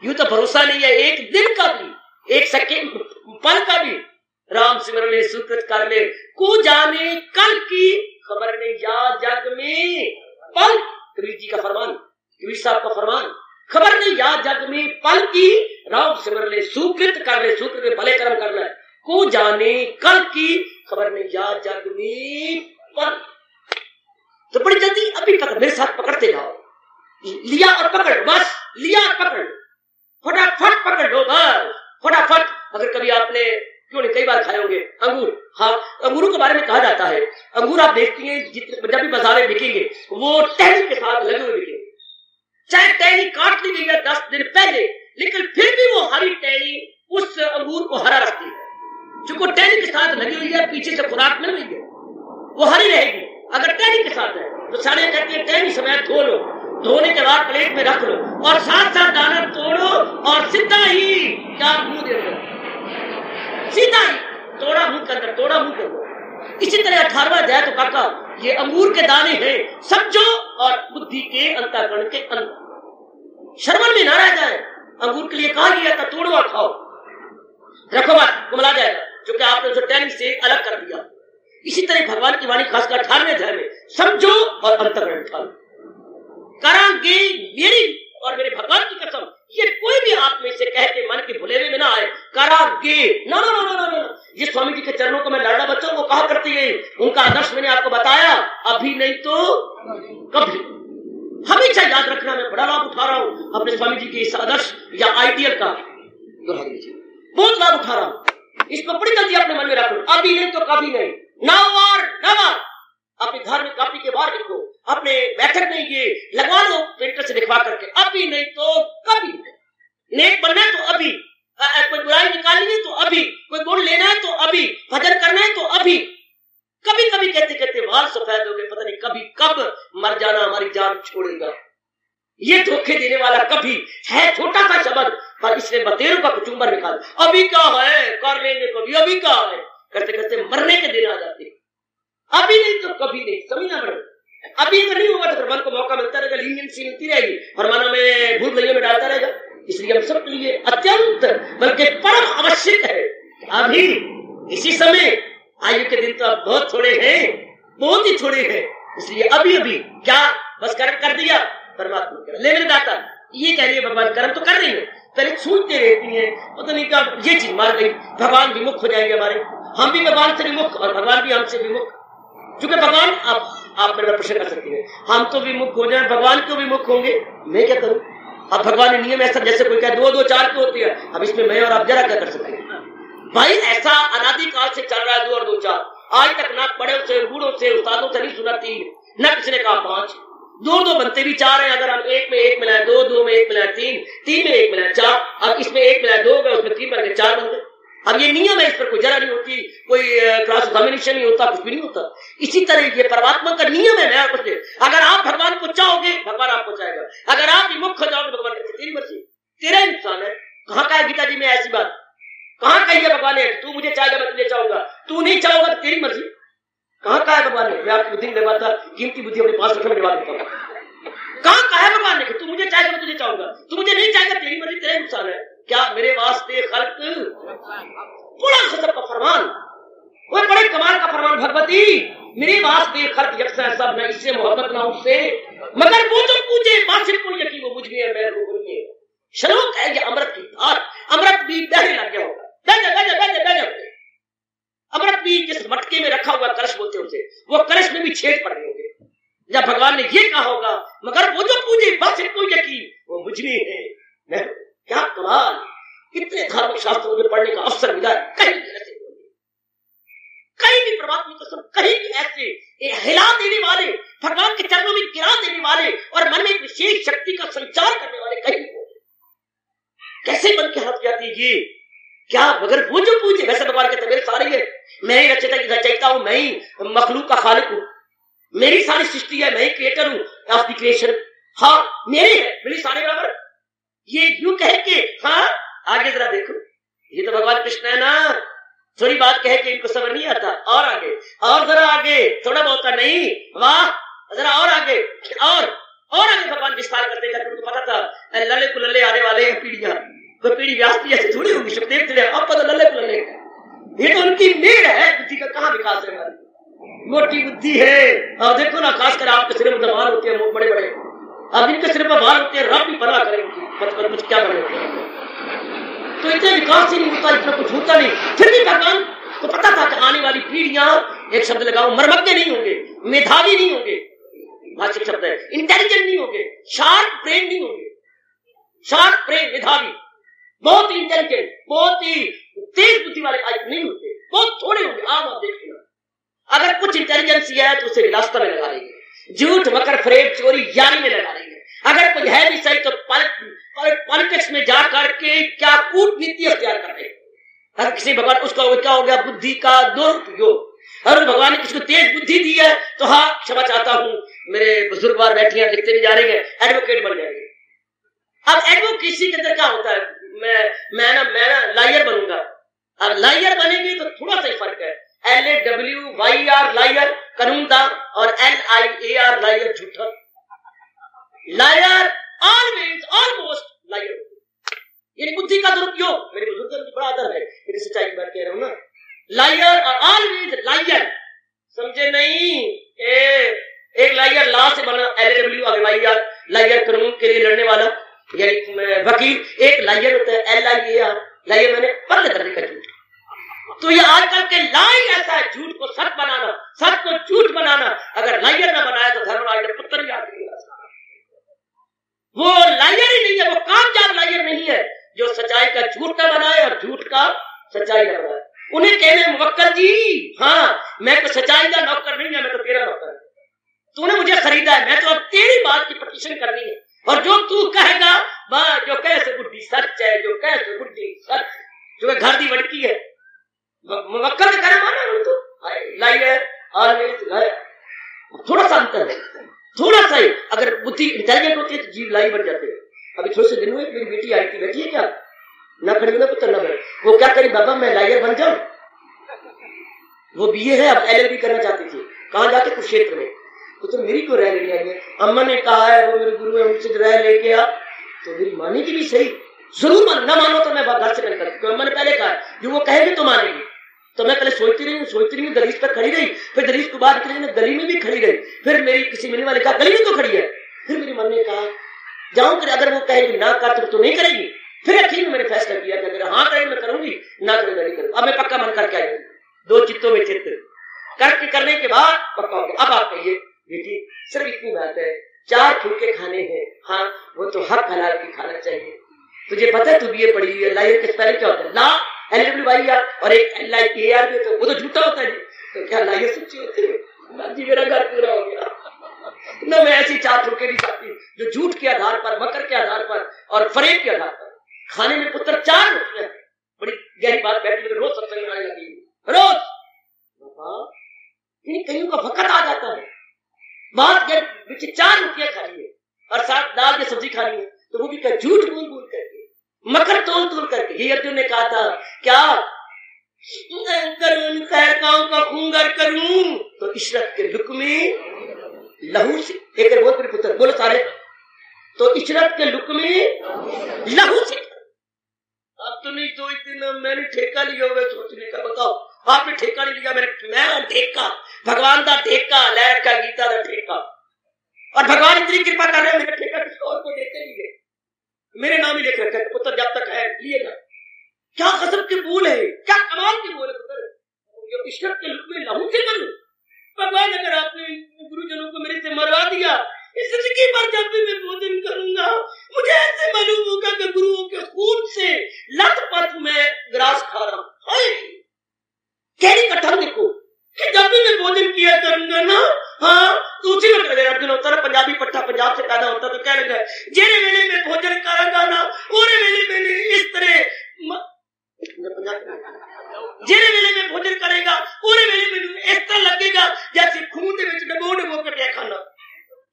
यूं तो भरोसा नहीं है एक दिन का भी, एक सेकेंड पल का भी। राम सिमरन ले सुकृत कर ले, को जाने कल की खबर नहीं, या जग में पल। कबीर जी का फरमान, कबीर साहब का फरमान, खबर नहीं या जग में पल की, राम सिमरन ले सुकृत कर ले, सुकृत में भले कर्म कर ले, को जाने कल की खबर नहीं, या जग में पल। तो बड़ी जल्दी अभी पकड़, मेरे साथ पकड़ते जाओ, लिया और पकड़, बस लिया और पकड़, फटाफट पकड़ लो बस, फटाफट। अगर कभी आपने क्यों नहीं, कई बार खाए होंगे अंगूर। हाँ, अंगूरों के बारे में कहा जाता है, अंगूर आप देखती हैं जब भी बाजार में बिकेंगे वो टहनी के साथ लगे हुए बिकेंगे। चाहे टहनी काट ली गई है 10 दिन पहले, लेकिन फिर भी वो हरी टहनी उस अंगूर को हरा रखती है, क्योंकि टहनी के साथ लगी हुई है, पीछे से खुराक मिल रही है, वो हरी रहेगी। अगर टहनी के साथ है तो सारे कहते हैं टहनी समय धो लो, धोने के बाद प्लेट में रख लो और साथ साथ दाना तोड़ो और सीधा ही क्या मुंह दे दो, सीधा ही तोड़ा मुंह के अंदर, तोड़ा मुंह के अंदर। इसी तरह 18वां अध्याय तो काका ये अंगूर के दाने हैं, समझो और बुद्धि के अंतःकरण के अंदर श्रवण में ना रह जाए। अंगूर के लिए कहा गया था तोड़ो और खाओ, रखो बात कुमला जाएगा, क्योंकि आपने उसे टहनी से अलग कर दिया। इसी तरह भगवान की वाणी खासकर 18वें अध्याय में समझो और अंतःकरण ठालो, करांगे मेरी और मेरे भगवान की कसम, ये कोई भी आप में से कह के मन के भुलेवे में ना आए, करांगे ना ना ना ना ना। ये स्वामी जी के चरणों को मैं लाडला बच्चों को कहा करती गई, उनका आदर्श मैंने आपको बताया, अभी नहीं तो कभी। हमेशा याद रखना, मैं बड़ा लाभ उठा रहा हूँ अपने स्वामी जी के इस आदर्श या आइडियल का, बहुत लाभ उठा रहा हूँ। इसको बड़ी जल्दी अपने मन में रखो, अभी नहीं तो कभी नहीं, नवर। अपने घर में कॉपी के बाहर लिखो, अपने बैठक में ये लगवा लो प्रिंटर से लिखवा करके, अभी नहीं तो कभी। नेक बनना है तो अभी, कोई बुराई निकालनी है तो अभी, कोई गुण लेना है तो अभी, भजन करना है तो अभी। कभी कभी कहते कहते बाल सफेद हो गए, पता नहीं कभी कब मर जाना हमारी जान छोड़ेगा। ये धोखे देने वाला कभी है, छोटा सा शब्द पर इसने बतेरों का कुचुम्बर निकाल। अभी क्या है, कर लेंगे कभी, अभी क्या है, करते करते मरने के दिन आ जाते हैं। अभी नहीं तो कभी नहीं, समझना पड़ेगा। अभी अगर नहीं होगा तो मन को मौका मिलता रहेगा, लीनियंसी मिलती रहेगी, फरमाना में भूल गलियों में डालता रहेगा। इसलिए हम सबके लिए अत्यंत बल्कि परम आवश्यक है अभी इसी समय। आयु के दिन तो अब बहुत थोड़े हैं, बहुत ही थोड़े हैं, इसलिए अभी अभी क्या बस कर्म कर दिया, परमात्मा कर ले मेरे दाता, ये कह रही है भगवान कर्म तो कर रही है, पहले सोचते रहती है, पता नहीं क्या ये चीज मार गई, भगवान विमुख हो जाएंगे हमारे, हम भी भगवान से विमुख और भगवान भी हमसे विमुख। क्योंकि भगवान आप मेरे प्रश्न कर सकते हैं, हम तो विमुख हो जाए, भगवान क्यों विमुख होंगे, मैं क्या करूं। अब भगवान ने नियम ऐसा, जैसे कोई कहे 2 2 4 क्यों होती है, अब इसमें मैं और आप जरा क्या कर सकते हैं भाई, ऐसा अनादिकाल से चल रहा है 2 और 2 4। आज तक ना बड़े से बूढ़ों से उस्तादों से नहीं सुना 3, न किसी ने कहा 5, 2 2 बनते भी 4 हैं। अगर हम 1 में 1 मिलाए 2, 2 में 1 मिलाए 3, 3 में 1 मिलाए 4, अब इसमें 1 मिलाए 2 गए, उसमें 3 बन गए 4 बन गए। अब ये नियम है, इस पर कोई जरा नहीं होती, कोई क्रॉस एग्जामिनेशन नहीं होता, कुछ भी नहीं होता। इसी तरह ये परमात्मा का नियम है। मैं बच्चे, अगर आप भगवान को चाहोगे भगवान आपको चाहेगा, अगर आप विमुख हो जाओगे भगवान कहते तेरी मर्जी, तेरा नुकसान है। कहाँ का है गीता जी में ऐसी बात, कहाँ कही है भगवान ने तू मुझे चाहेगा मैं तुझे चाहूंगा, तू नहीं चाहोगा तो तेरी मर्जी, कहाँ का है भगवान ने। मैं आपकी बुद्धि में था, कीमती बुद्धि अपने पास रखने में जवाब देता हूँ, कहाँ का है भगवान ने कि तू मुझे चाहेगा मैं तुझे चाहूंगा, तू मुझे नहीं चाहेगा तेरी मर्जी, तेरा नुकसान है। क्या मेरे वास्ते खल्क बड़ा गजब का फरमान, वो बड़े कमाल का फरमान, भगवती मेरे वास्ते खल्क यकसा सब, न इससे मोहब्बत ना उससे, मगर वो जो पूछे बासिर को यकीन वो मुझ में है, मैं रूह में। श्लोक है ये अमृत की धार, अमृत भी बहने लग गया होगा, अमृत भी जिस मटके में रखा हुआ कलश बोलते उसे, वो कलश में भी छेद पड़ रहे होंगे। जब भगवान ने ये कहा होगा मगर वो जो पूछे बासिर को यकीन वो मुझ में है, मैं क्या कमाल। कितने धार्मिक शास्त्रों में पढ़ने का अवसर मिला है, कहीं भी ऐसे कहीं भी परमात्मा कसम, कहीं भी ऐसे हिला देने वाले, भगवान के चरणों में गिरा देने वाले और मन में एक विशेष शक्ति का संचार करने वाले कहीं भी कैसे बन के हाथ जाती है ये क्या, मगर वो जो पूछे। वैसे भगवान कहते मेरे सारे है, मैं ही रचयिता हूं, मैं ही मखलूक का खालिक हूं, मेरी सारी सृष्टि है, मैं ही क्रिएटर हूं ऑफ द क्रिएशन, हाँ मेरे है, मेरे सारे बराबर। ये यूं कह के, हाँ आगे जरा देखो, ये तो भगवान कृष्ण है ना, थोड़ी बात कह के इनको समझ नहीं आता, और आगे और जरा आगे, थोड़ा बहुत नहीं, वाह जरा और आगे और आगे भगवान विस्तार करते जाते। उनको पता था लल्ले को लल्ले आने वाले हैं पीढ़ियां, कोई पीढ़ी व्यास की ऐसी थोड़ी होगी, सुखदेव थे अब पता लल्ले को लल्ले, ये तो उनकी मेड़ है, बुद्धि का कहाँ विकास है, मोटी बुद्धि है। और देखो ना खासकर आपके सिर में बाल होते हैं बड़े बड़े, अब इनके सिर पर बाल होते हैं, रब भी पता करेंगे कुछ क्या बने होते हैं, तो इतना विकास ही नहीं होता, इतना कुछ होता नहीं। फिर भी भगवान को पता था कि आने वाली पीढ़ियां, एक शब्द लगाओ, मर्मज्ञ नहीं होंगे, मेधावी नहीं होंगे, भाषिक शब्द है, इंटेलिजेंट नहीं होंगे, शार्प ब्रेन नहीं होंगे, शार्प ब्रेन मेधावी, बहुत ही इंटेलिजेंट, बहुत ही तेज बुद्धि वाले आज नहीं होते, बहुत थोड़े होंगे। आप देखिए, अगर कुछ इंटेलिजेंस है तो उसे रास्ता में लगा देंगे, झूठ मकर फरेब चोरी यारी में लगा देंगे। अगर कुछ है भी सही तो पॉलिटिक्स में जा करके क्या कूटनीति अख्तियार कर रहे। हर किसी भगवान उसका क्या हो गया, बुद्धि का दुरुपयोग। और भगवान ने किसी को तेज बुद्धि दी है तो हाँ क्षमा चाहता हूं, मेरे बुजुर्ग बार बैठे हैं, लिखते भी जा रहे हैं, एडवोकेट बन जाएंगे। अब एडवोकेसी के अंदर क्या होता है, मैं ना लायर बनूंगा। अब लायर बनेंगे तो थोड़ा सा ही फर्क है। LAWYR लायर कानूनदार और LIAR लायर झूठा। लायर ऑलवेज ऑलमोस्ट लायर, ये बुद्धि का दुरुपयोग। मेरे बुजुर्ग बड़ा आदर है, मेरी सच्चाई की बात कह रहा हूं ना। लायर और ऑलवेज लायर, समझे नहीं? एक लायर लॉ से बना, LAWYR लायर कानून के लिए लड़ने वाला यानी वकील। एक लायर होता है LIAR लायर, मैंने पढ़ करने का झूठ। तो ये आजकल के लाई ऐसा है, झूठ को सच बनाना, सच को झूठ बनाना। अगर लायर ना बनाया तो धर्मराज ने पुत्र ही आदमी, वो लायर ही नहीं है, वो कामयाब लायर नहीं है जो सच्चाई का झूठ ना बनाए और झूठ का सच्चाई ना बनाए। उन्हें कहने मुवक्किल जी, हाँ मैं तो सच्चाई का नौकर नहीं है, मैं तो तेरा नौकर है। तूने मुझे खरीदा है, मैं तो अब तेरी बात की प्रतिष्ठा करनी है। और जो तू कहेगा वह जो कैसे बुद्धि सच है, जो कैसे बुद्धि सच, जो घर दी लड़की है मुवक्किल ने कहना माना तो लायर ऑलवेज लायर। थोड़ा सा अंतर है, थोड़ा सा ही। अगर बुद्धि इंटेलिजेंट होती है तो जीव लाई बन जाते हैं। अभी थोड़े से दिन हुए मेरी बेटी आई थी, बैठी है क्या ना खड़ी ना पुत्र ना बड़े, वो क्या करी बाबा मैं लायर बन जाऊं। वो BA है, अब LLB करना चाहती थी। कहाँ जाके कुरुक्षेत्र में। तो मेरी को राय लेने आई है, अम्मा ने कहा है वो मेरे गुरु है उनसे राय लेके आ। तो मेरी मानी की भी सही, जरूर मान, ना मानो तो मैं घर से नहीं करती। अम्मा ने पहले कहा जो वो कहेंगे तो मानेगी। तो मैं पहले सोचती रही दलीज पर खड़ी रही, फिर दलीज के बाद गली में भी खड़ी रही। फिर मेरी किसी मिलने वाले कहा गली में तो खड़ी है। फिर मेरी मन ने कहा जाऊं कर, अगर वो कहेगी ना कर तो नहीं करेगी। फिर अखीर में मैंने फैसला किया कि अगर हाँ करेंगे मैं करूंगी, ना करेंगे नहीं करूंगी। अब मैं पक्का मन करके आई, दो चित्तों में चित्त करने के बाद पक्का हो गया। अब आप कहिए बेटी सिर्फ इतनी बात है, 4 फुलके खाने हैं, हाँ वो तो हक हलाल की खाना चाहिए। तुझे पता है तू BA पढ़ी हुई है, लायर के स्पेलिंग क्या होता है, ला LWYR और एक LIAR भी तो वो तो झूठा होता है। तो क्या लायर सच्ची होती है? जी मेरा घर पूरा हो गया ना। मैं ऐसी 4 फुलके नहीं खाती जो झूठ के आधार पर, मकर के आधार पर और फरेब के आधार पर खाने में पुत्र 4 रुपये। बड़ी गहरी बात बैठी, रोज सत्संग आने लगी, रोज इन कईयों का वक्त आ जाता है। बात 4 रुपया खानी है और साथ दाल की सब्जी खानी है, तो वो भी क्या झूठ बोल बोल करके, मकर तोल करके। ये अर्जुन ने कहा था क्या करूं गांव का खूंगर करूं तो इशरत के लुक में लहू से, एक बोल मेरे पुत्र बोलो सारे, तो इशरत के लुक में लहू से। अब तो नहीं तो इतना मैंने ठेका लिया होगा सोचने का। बताओ आपने ठेका नहीं लिया, मैं ठेका भगवान का ठेका लैक का गीता का ठेका। और भगवान इतनी कृपा कर रहे हैं, मेरा ठेका किसी और को देते नहीं है, मेरे नाम ही लिख रखा है पुत्र, जब तक है लिएगा। क्या गजब के बोल है, क्या कमाल के बोल है पुत्र। ईश्वर के लुक में लहू से मरूं। भगवान अगर आपने गुरुजनों को मेरे से मरवा दिया, इस जिंदगी पर जब भी मैं भोजन करूंगा मुझे ऐसे मालूम होगा कि गुरुओं के खून से लथपथ में ग्रास खा रहा हूं। कैरी कठन देखो कि जब भी मैं भोजन किया करूंगा ना, हाँ तो उसी में अर्जुन होता है पंजाबी पट्टा पंजाब से पैदा होता तो क्या लगा जेरे वेले में भोजन करूंगा ना ओरे वेले मैंने इस तरह जेरे वेले में भोजन करेगा ओरे वेले में इस तरह लगेगा जैसे खून दे विच डबो कटिया खाना।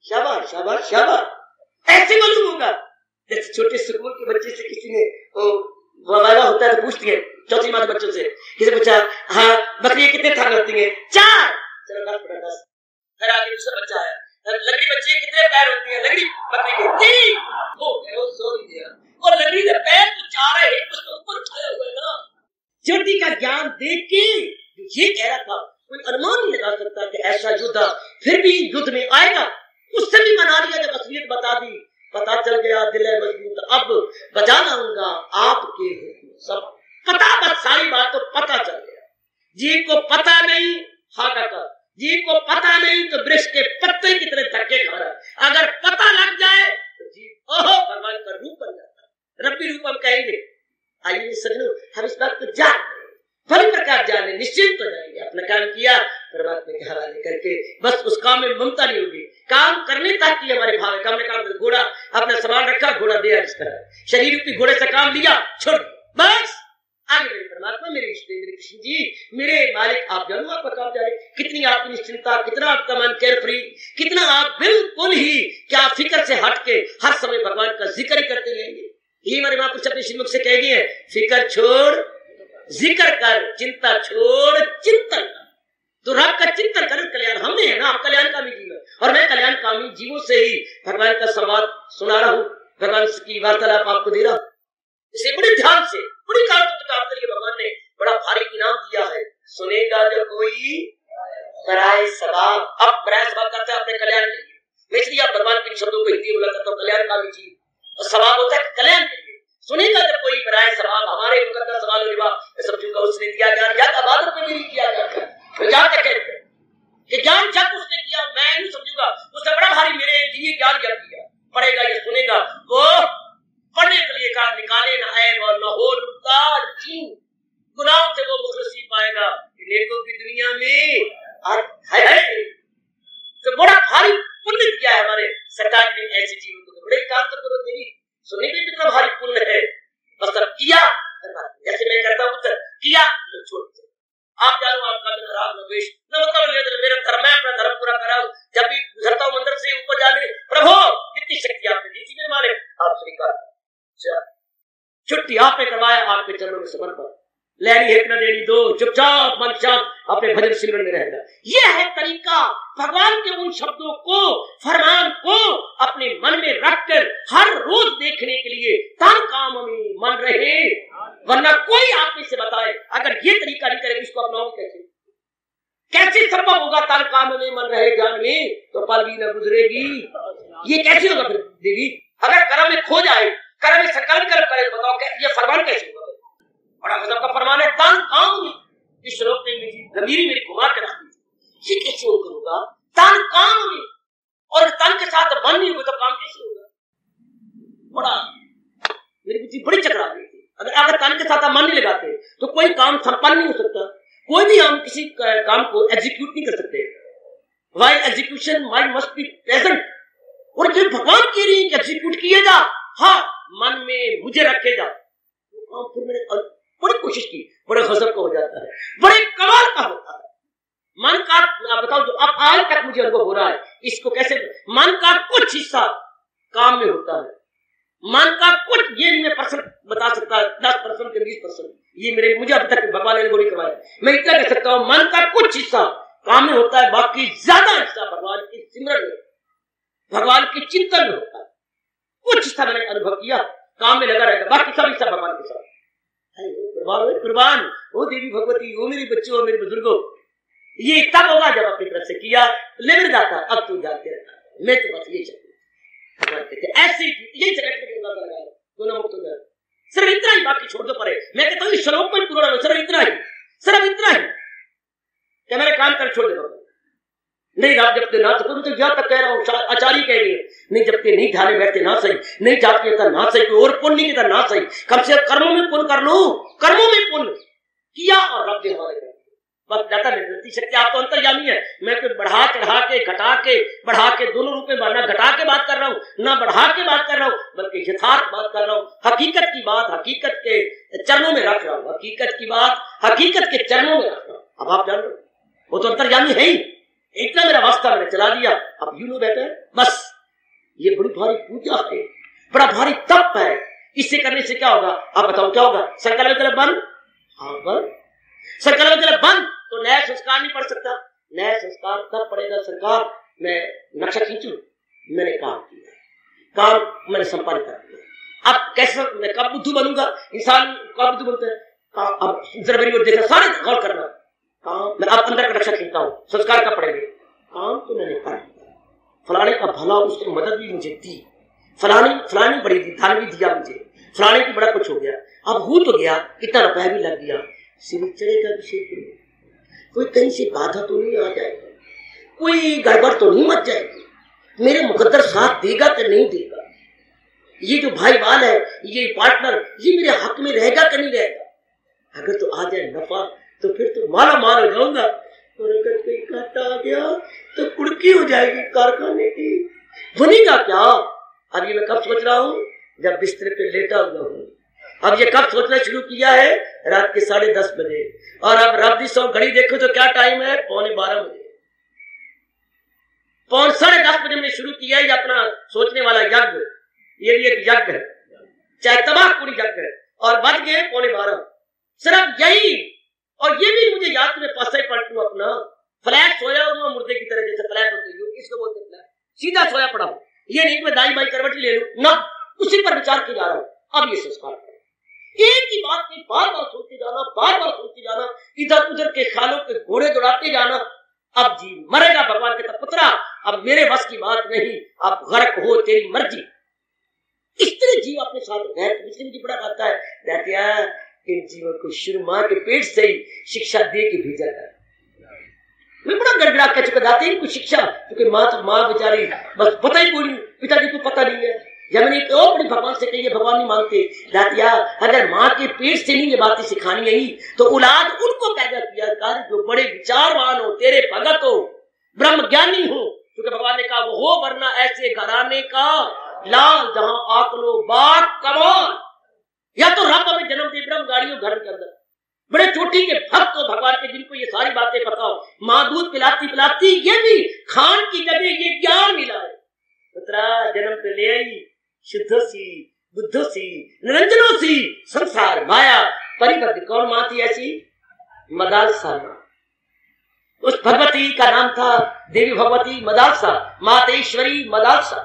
शाबाश शाबाश शाबाश, ऐसे मालूम होगा। जैसे छोटे स्कूल के बच्चे से किसी ने वादा होता है तो पूछती है चौथी मास बच्चों से, किसी पूछा हाँ बकरी कितने थान होती है? 4। चलो 10। फिर आगे दूसरा बच्चा आया, लकड़ी बच्चे कितने पैर होती है? लकड़ी बकरी के 3 हो गए, वो सो दिया। और लकड़ी के पैर तो 4 है, उसके ऊपर उठाया हुआ है ना। ज्योति का ज्ञान देख के ये कह रहा था कोई अनुमान नहीं लगा सकता कि ऐसा युद्ध फिर भी युद्ध में आएगा। उससे भी मना लिया जब असलियत बता दी, पता चल गया दिल है मजबूत, अब बजा लाऊंगा आपके सब पता। बस सारी बात तो पता चल गया। जी को पता नहीं हाकाकर, जी को पता नहीं तो वृक्ष के पत्ते की तरह धक्के खा रहा है। अगर पता लग जाए तो जी ओहो भगवान का रूप बन जाता है, रब्बी रूप हम कहेंगे। आइए सजनों हम इस बात को जान करके, बस उस काम में ममता नहीं होगी, काम करने तक की हमारे भाव है। हमने काम घोड़ा अपना सामान रखा, घोड़ा दिया, जिसका शरीर रूपी घोड़े से काम लिया, छोड़, बस आगे मेरे परमात्मा, मेरे रिश्ते, मेरे कृष्ण जी, मेरे मालिक, आप जानो आपका काम जा रहे, कितनी आपकी निश्चिंता, कितना आपका मन केयर फ्री, कितना आप बिल्कुल ही क्या फिक्र से हट के हर समय भगवान का जिक्र ही करते रहेंगे। ये हमारे महापुरुष अपने श्रीमुख से कह गए हैं, फिक्र छोड़ जिक्र कर, चिंता छोड़ चिंतन कर। तो रब का चिंतन कर, कल्याण हमने है ना, हम कल्याणकामी जीव है, और मैं कल्याणकामी जीवों से ही भगवान का संवाद सुना रहा हूँ, भगवान की वार्तालाप आपको दे रहा हूँ। इसे बड़े ध्यान से, बड़ी भगवान ने बड़ा भारी इनाम दिया है। सुनेगा जो कोई बराए सवाब, अब बराए सवाब करता है अपने कल्याण के लिए, मैं इसलिए आप भगवान के शब्दों को हिंदी में बोला करता हूँ, कल्याणकामी जीव, और सवाब होता है कल्याण के लिए। सुनेगा जब कोई बराए सवाब, हमारे मुकद्दर सवाल और जवाब, मैं समझूंगा उसने दिया ज्ञान, या आबादत में भी किया जाता है, तो ज्ञान क्या कहते हैं कि ज्ञान जब उसने किया, मैं नहीं समझूंगा उसने बड़ा भारी मेरे लिए ज्ञान जब किया। पढ़ेगा ये सुनेगा, वो पढ़ने के लिए कहा, निकाले न है वो न हो लुटता जी, गुनाहों से वो मुखलसी पाएगा, नेकों की दुनिया में है। तो बड़ा भारी पुण्य किया है हमारे सरकार ने ऐसे जीवन को, बड़े काम तो करो देवी, सुनने में कितना भारी पुण्य है, बस अब किया, जैसे मैं करता हूँ किया तो छोड़ दो। आप जानो आपका राग न द्वेष न मतलब मेरा धर्म, मैं अपना धर्म पूरा करा हूं, जब भी गुजरता हूँ मंदिर से ऊपर जाने, प्रभु कितनी शक्ति आपने दी थी मेरे मालिक, आप स्वीकार, छुट्टी आपने करवाया, आपके चरणों में समर्पण, लेनी है न देनी दो, चुपचाप मन शांत अपने भजन सिमरन में रहेगा। यह है तरीका भगवान के उन शब्दों को, फरमान को अपने मन में रखकर हर रोज देखने के लिए, तन काम में मन रहे, वरना कोई आप में से बताए अगर ये तरीका नहीं करेगा, इसको अपनाओगे कैसे? कैसे संभव होगा तन काम में मन रहे ज्ञान में, तो पल भी न गुजरेगी। ये कैसे होगा फिर देवी? अगर कर्म में खो जाए, कर्म में संकल्प कर करे, बताओ ये फरमान कैसे होगा? बड़ा गजब का फरमान है, तन काम में। इस श्लोक ने गंभीरी मेरी घुमा के रख दी, ये कैसे होगा? तन काम में, और तन के साथ मन नहीं होगा तो काम कैसे होगा? बड़ा मेरी बुद्धि बड़ी चकरा गई थी। अगर तन के साथ मन नहीं लगाते तो कोई काम संपन्न नहीं हो सकता, कोई भी हम किसी काम को एग्जीक्यूट नहीं कर सकते। While execution mind must be present, और ये भगवान कह रही है कि एग्जीक्यूट किए जा, हाँ मन में मुझे रखे जा। तो फिर मैंने बड़ी कोशिश की, बड़े गजब का हो जाता है, बड़े कमाल का होता है। मन का बताओ, जो अब आज तक मुझे अनुभव हो रहा है, इसको कैसे, मन का कुछ हिस्सा काम में होता है, मन का कुछ, ये मैं परसेंट बता सकता है, 10% के 20%, ये मेरे मुझे अभी तक भगवान ने नहीं करवाया, मैं इतना कह सकता हूँ, मन का कुछ हिस्सा काम में होता है, बाकी ज्यादा हिस्सा भगवान की सिमरन में, भगवान के चिंतन में होता है। कुछ हिस्सा मैंने अनुभव किया काम में लगा रहेगा, बाकी सब हिस्सा भगवान के साथ। कुर्बान ओ देवी भगवती, वो मेरे बच्चों, मेरे बुजुर्गों, ये तब होगा जब अपनी तरफ से किया, लेवल जाता, अब तू जाते रहता, मैं तो बस ये चाहती ऐसे यही दोनों मुक्त हो जाए, सिर्फ इतना ही, बाकी छोड़ दो परे। मैं कहता हूँ श्लोक में पूरा सिर्फ इतना ही, सिर्फ इतना ही क्या मैंने काम कर छोड़ दे, नहीं रात जबते ना तो मैं यहाँ तक कह रहा हूँ, आचार्य कह रही है, नहीं जबते नहीं ध्यान बैठते ना सही, नहीं जाते था ना सही, और पुण्य नहीं था ना सही, कम से कम कर्मों में पुण्य कर लो, कर्मों में पुण्य किया और रब ने हमारे कर बस जाता नहीं शक्ति। आप तो अंतर्यामी है, मैं तो बढ़ा चढ़ा के, घटा के, बढ़ा के, दोनों रूप में ना घटा के बात कर रहा हूँ, ना बढ़ा के बात कर रहा हूँ, बल्कि यथार्थ बात कर रहा हूँ, हकीकत की बात हकीकत के चरणों में रख रहा हूँ, हकीकत की बात हकीकत के चरणों में रख रहा हूँ। अब आप जान लो, वो तो अंतर्यामी है ही, इतना मेरा वास्ता मैंने चला दिया, अब यू नो बेटा, बस ये बड़ी भारी पूजा है, बड़ा भारी तप है, इससे करने से क्या होगा? आप बताओ क्या होगा? संकल्प बंद, हाँ बंद, संकल्प बंद, तो नया संस्कार नहीं पढ़ सकता। नया संस्कार तब पड़ेगा सरकार, मैं नक्शा खींचू, मैंने काम किया, काम मैंने संपादन कर दिया। अब कैसे मैं कब बुद्धू बनूंगा? इंसान कब बुद्धू बनता है? अब जरा मेरी ओर देखना, सारे गौर करना, काम मैं अब अंदर का नक्शा खींचता हूँ, संस्कार कब पड़ेंगे? काम तो मैंने कर दिया, फलाने का भला, उसकी मदद भी मुझे दी, फलानी बड़ी दी, दान भी दिया मुझे, फलाने की बड़ा कुछ हो गया, अब हो तो गया, इतना रुपया भी लग गया, सिर चढ़ेगा विषय, कोई कहीं से बाधा तो नहीं आ जाएगा, कोई गड़बड़ तो नहीं मच जाएगी, मेरे मुकद्दर साथ देगा कि नहीं देगा, ये जो भाई बाल है, ये पार्टनर, ये मेरे हक में रहेगा कि नहीं रहेगा? अगर तो आ जाए नफा तो फिर तो माला माल हो जाऊंगा, और अगर कोई घाटा आ गया तरक्की हो जाएगी कारखाने की, बनेगा क्या? अब ये मैं कब सोच रहा हूँ? जब बिस्तर पे लेटा हुआ हूँ। अब ये कब सोचना शुरू किया है? रात के 10:30 बजे। और अब रब सौ घड़ी देखो तो क्या टाइम है? 11:15 बजे। 10:30 बजे मैंने शुरू किया है अपना सोचने वाला यज्ञ। ये भी एक यज्ञ है, चाहे तबाह पूरी यज्ञ है। और बज गए 11:15। सिर्फ यही, और ये भी मुझे याद में पासा ही पलटू अपना फ्लैट सोया हुआ मुर्दे की तरह, जैसे फ्लैट होते हैं इसको बोलते हैं फ्लैट, सीधा सोया पड़ा हूं। ये नहीं मैं दाई बाई करवट ले लूं ना, उसी पर विचार किया जा रहा हूं। अब ये संस्कार एक ही बात में बार बार सोचते जाना, बार बार सोचते जाना, इधर उधर के ख्यालों के घोड़े दौड़ाते जाना। अब जी मरेगा भगवान के तब पुत्रा, अब मेरे बस की बात नहीं, अब गर्क हो तेरी मर्जी। इस तरह जीव अपने साथ मुस्लिम जी बड़ा कहता है, कहते हैं इन जीवों को शुरू मां के पेट से ही शिक्षा दे के भेजा था। मैं बड़ा गड़गड़ा कर चुका जाते हैं कुछ शिक्षा, क्योंकि माँ तो माँ बेचारी बस पता ही कोई नहीं, पिताजी को पता नहीं है। जब मैंने तो बड़ी भगवान से कही, भगवान नहीं मानते। दातिया अगर माँ के पेट से नहीं ये बातें सिखानी आई तो औलाद उनको पैदा किया कर जो बड़े विचारवान हो, तेरे भगत हो, ब्रह्म ज्ञानी हो। क्योंकि भगवान ने कहा वो हो वरना ऐसे घराने का लाल जहां आकलो बात कमाल। या तो रब हमें जन्म दे ब्रह्म गाड़ियों घर के अंदर, बड़े चोटी के भक्त हो भगवान के, जिनको ये सारी बातें पता हो। माँ दूध पिलाती पिलाती ये भी खान की जगह ये ज्ञान मिला है। पुत्रा जन्म पे ले आई शुद्धो सी बुद्धो सी निरंजनो सी संसार माया परिबद्ध। कौन माँ थी ऐसी? मदालसा माँ। उस भगवती का नाम था देवी भगवती मदालसा, मातेश्वरी मदालसा।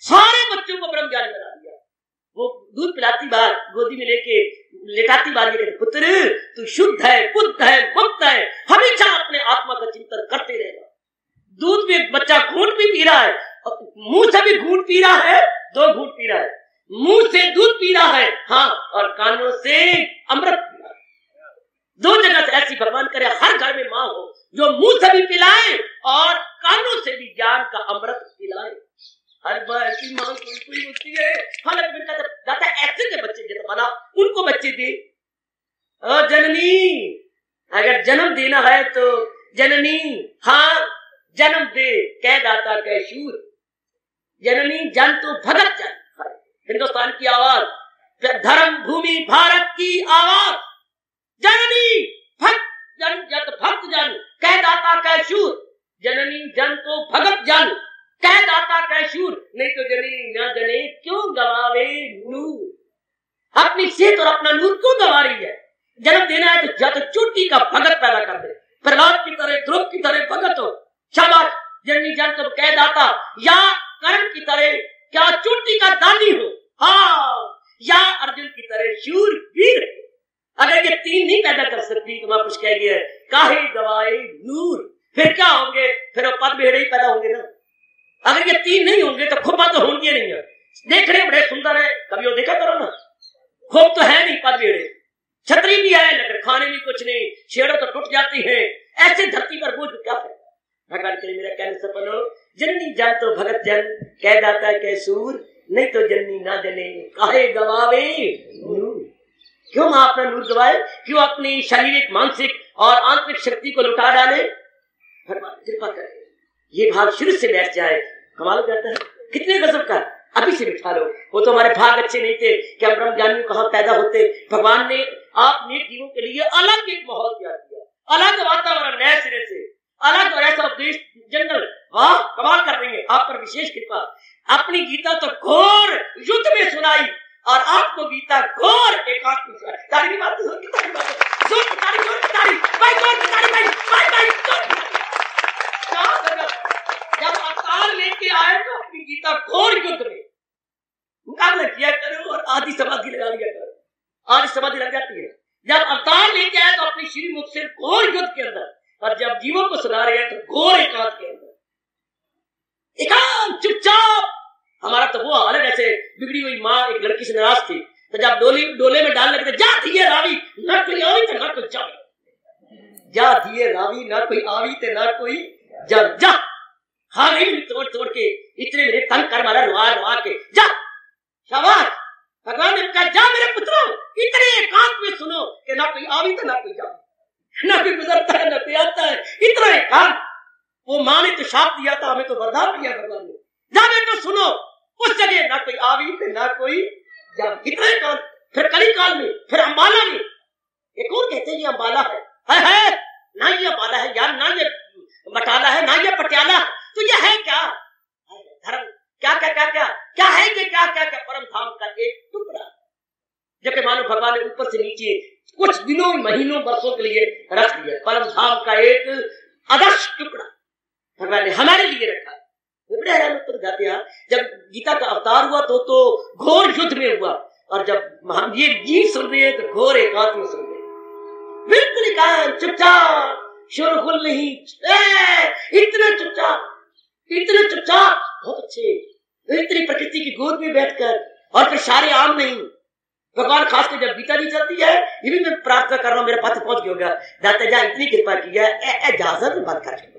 सारे बच्चों को ब्रह्म ज्ञान बना दिया। वो दूध पिलाती बार गोदी में लेके लेटाती बार ये कहते, पुत्र तू शुद्ध है, बुद्ध है, मुक्त है, हमेशा अपने आत्मा का चिंतन करते रहेगा। दूध में बच्चा घूंट भी पी रहा है, मुंह से भी घूंट पी रहा है, 2 घूंट पी रहा है, मुंह से दूध पी रहा है, हाँ, और कानों से अमृत पी रहा है। 2 जगह से ऐसी भगवान करे हर घर में माँ हो जो मुंह से भी पिलाए और कानों से भी ज्ञान का अमृत पिलाए। हर बार ऐसी माँ कोई होती है। हालांकि मैंने कहा दादा ऐसे के बच्चे जो बना उनको बच्चे दे। जननी अगर जन्म देना है तो जननी हाँ जन्म दे, कह दाता कह शूर। जननी जन तो भगत जन, हिंदुस्तान की आवाज, धर्म भूमि भारत की आवाज। जननी भक्त जन जत भक्त जन, कह दाता कह शूर। जननी जन तो भगत जन, कह दाता कह शूर। नहीं तो जनी न जने क्यों गवावे नूर। अपनी सेहत और अपना नूर क्यों गवा रही है? जन्म देना है तो या तो चोटी का भगत पैदा कर दे, प्रहलाद की तरह ध्रुव की तरह भगत हो। शाबाश जननी जन तो कह दाता, या कर्ण की तरह क्या चोटी का दानी हो, हाँ, या अर्जुन की तरह शूर वीर। अगर ये 3 नहीं पैदा कर सकती तो महापुरुष कह गया काहे गवाए नूर। फिर क्या होंगे? फिर वो पद भेड़े ही पैदा होंगे ना। अगर ये 3 नहीं होंगे तो खुबा तो होंगे नहीं है। देखने बड़े सुंदर है, कभी वो देखा करो ना, खुब तो है नहीं पद भेड़े, छतरी भी है लेकिन खाने भी कुछ नहीं, छेड़ो तो टूट जाती है। ऐसे धरती पर बोझ क्या है? भगवान के लिए मेरा कहने से पलो, जननी जन तो भगत जन, कह दाता कह सूर। नहीं तो जननी ना जने काहे गवावे नूर। क्यों मां अपना नूर गवाए? क्यों अपनी शारीरिक मानसिक और आंतरिक शक्ति को लुटा डाले? भगवान कृपा करे ये भाग शुरू से बैठ जाए, कमाल हो जाता है। कितने गजब का, अभी से बिठा लो। वो तो हमारे भाग अच्छे नहीं थे कि हम ब्रह्म ज्ञानी कहाँ पैदा होते। भगवान ने आप नेक जीवों के लिए अलग एक माहौल तैयार किया, अलग वातावरण, नए सिरे से अलग और ऐसा उपदेश जंगल। वाह कमाल कर रही है, आप पर विशेष कृपा। अपनी गीता तो घोर युद्ध में सुनाई और आपको गीता घोर एकांत में सुनाई। तारी की बात सुन, तारी बात सुन, तारी जोर तारी भाई, जोर तारी भाई, भाई भाई क्या गजब। जब अवतार लेके आए तो अपनी गीता घोर युद्ध में मुकाबला किया करो और आधी समाधि लगा लिया करो, आधी समाधि लग जाती है। जब अवतार लेके आए तो अपनी श्री मुख से घोर युद्ध के अंदर, और जब जीवों को सुना रहे हैं तो घोर एकांत के अंदर, एकांत चुपचाप। हमारा तो वो हाल है जैसे बिगड़ी हुई माँ एक लड़की से नाराज थी, तो जब डोले में डालने लगे, जा दिए रावी ना कोई आवी तो ना कोई जावे, जा दिए रावी ना कोई आवी तो ना कोई जा, जा हाँ नहीं तोड़ तोड़ के इतने मेरे तंग कर मारा, रुआ रुआ के जा। शाबाश, भगवान ने कहा जा मेरे पुत्रों, इतने एकांत में सुनो कि ना कोई आवी तो ना कोई जावे, ना कोई गुजरता है ना कोई आता है, इतना एकांत। वो माँ ने तो शाप दिया था, हमें तो वरदान दिया भगवान ने। जा बेटा सुनो, उस जगह ना कोई आवी थे ना कोई जा। कितने काल, फिर कली काल में, फिर अम्बाला में। एक और कहते हैं ये अम्बाला है ना, ये अम्बाला है यार, ना ये बटाला है, ना ये पटियाला। तो ये है क्या धर्म? क्या क्या क्या क्या क्या है ये? क्या क्या क्या परम धाम का एक टुकड़ा, जबकि मानो भगवान ने ऊपर से नीचे कुछ दिनों, महीनों, वर्षों के लिए रख दिया। परम धाम का एक आदर्श टुकड़ा भगवान ने हमारे लिए रखा। बड़े हैरान होकर जाते हैं, जब गीता का अवतार हुआ तो घोर युद्ध में हुआ, और जब हम ये गीत सुन रहे हैं तो घोर एकांत में सुन रहे हैं, बिल्कुल एकांत, चुपचाप, शोरगुल नहीं, इतना चुपचाप, इतना चुपचाप, बहुत अच्छे, इतनी प्रकृति की गोद में बैठकर, और फिर सारे आम नहीं। भगवान खासकर जब गीता नहीं चलती है, ये भी मैं प्रार्थना कर रहा हूँ, मेरा पत्र पहुंच गया होगा, दाता जा इतनी कृपा की है, इजाजत बंद कर।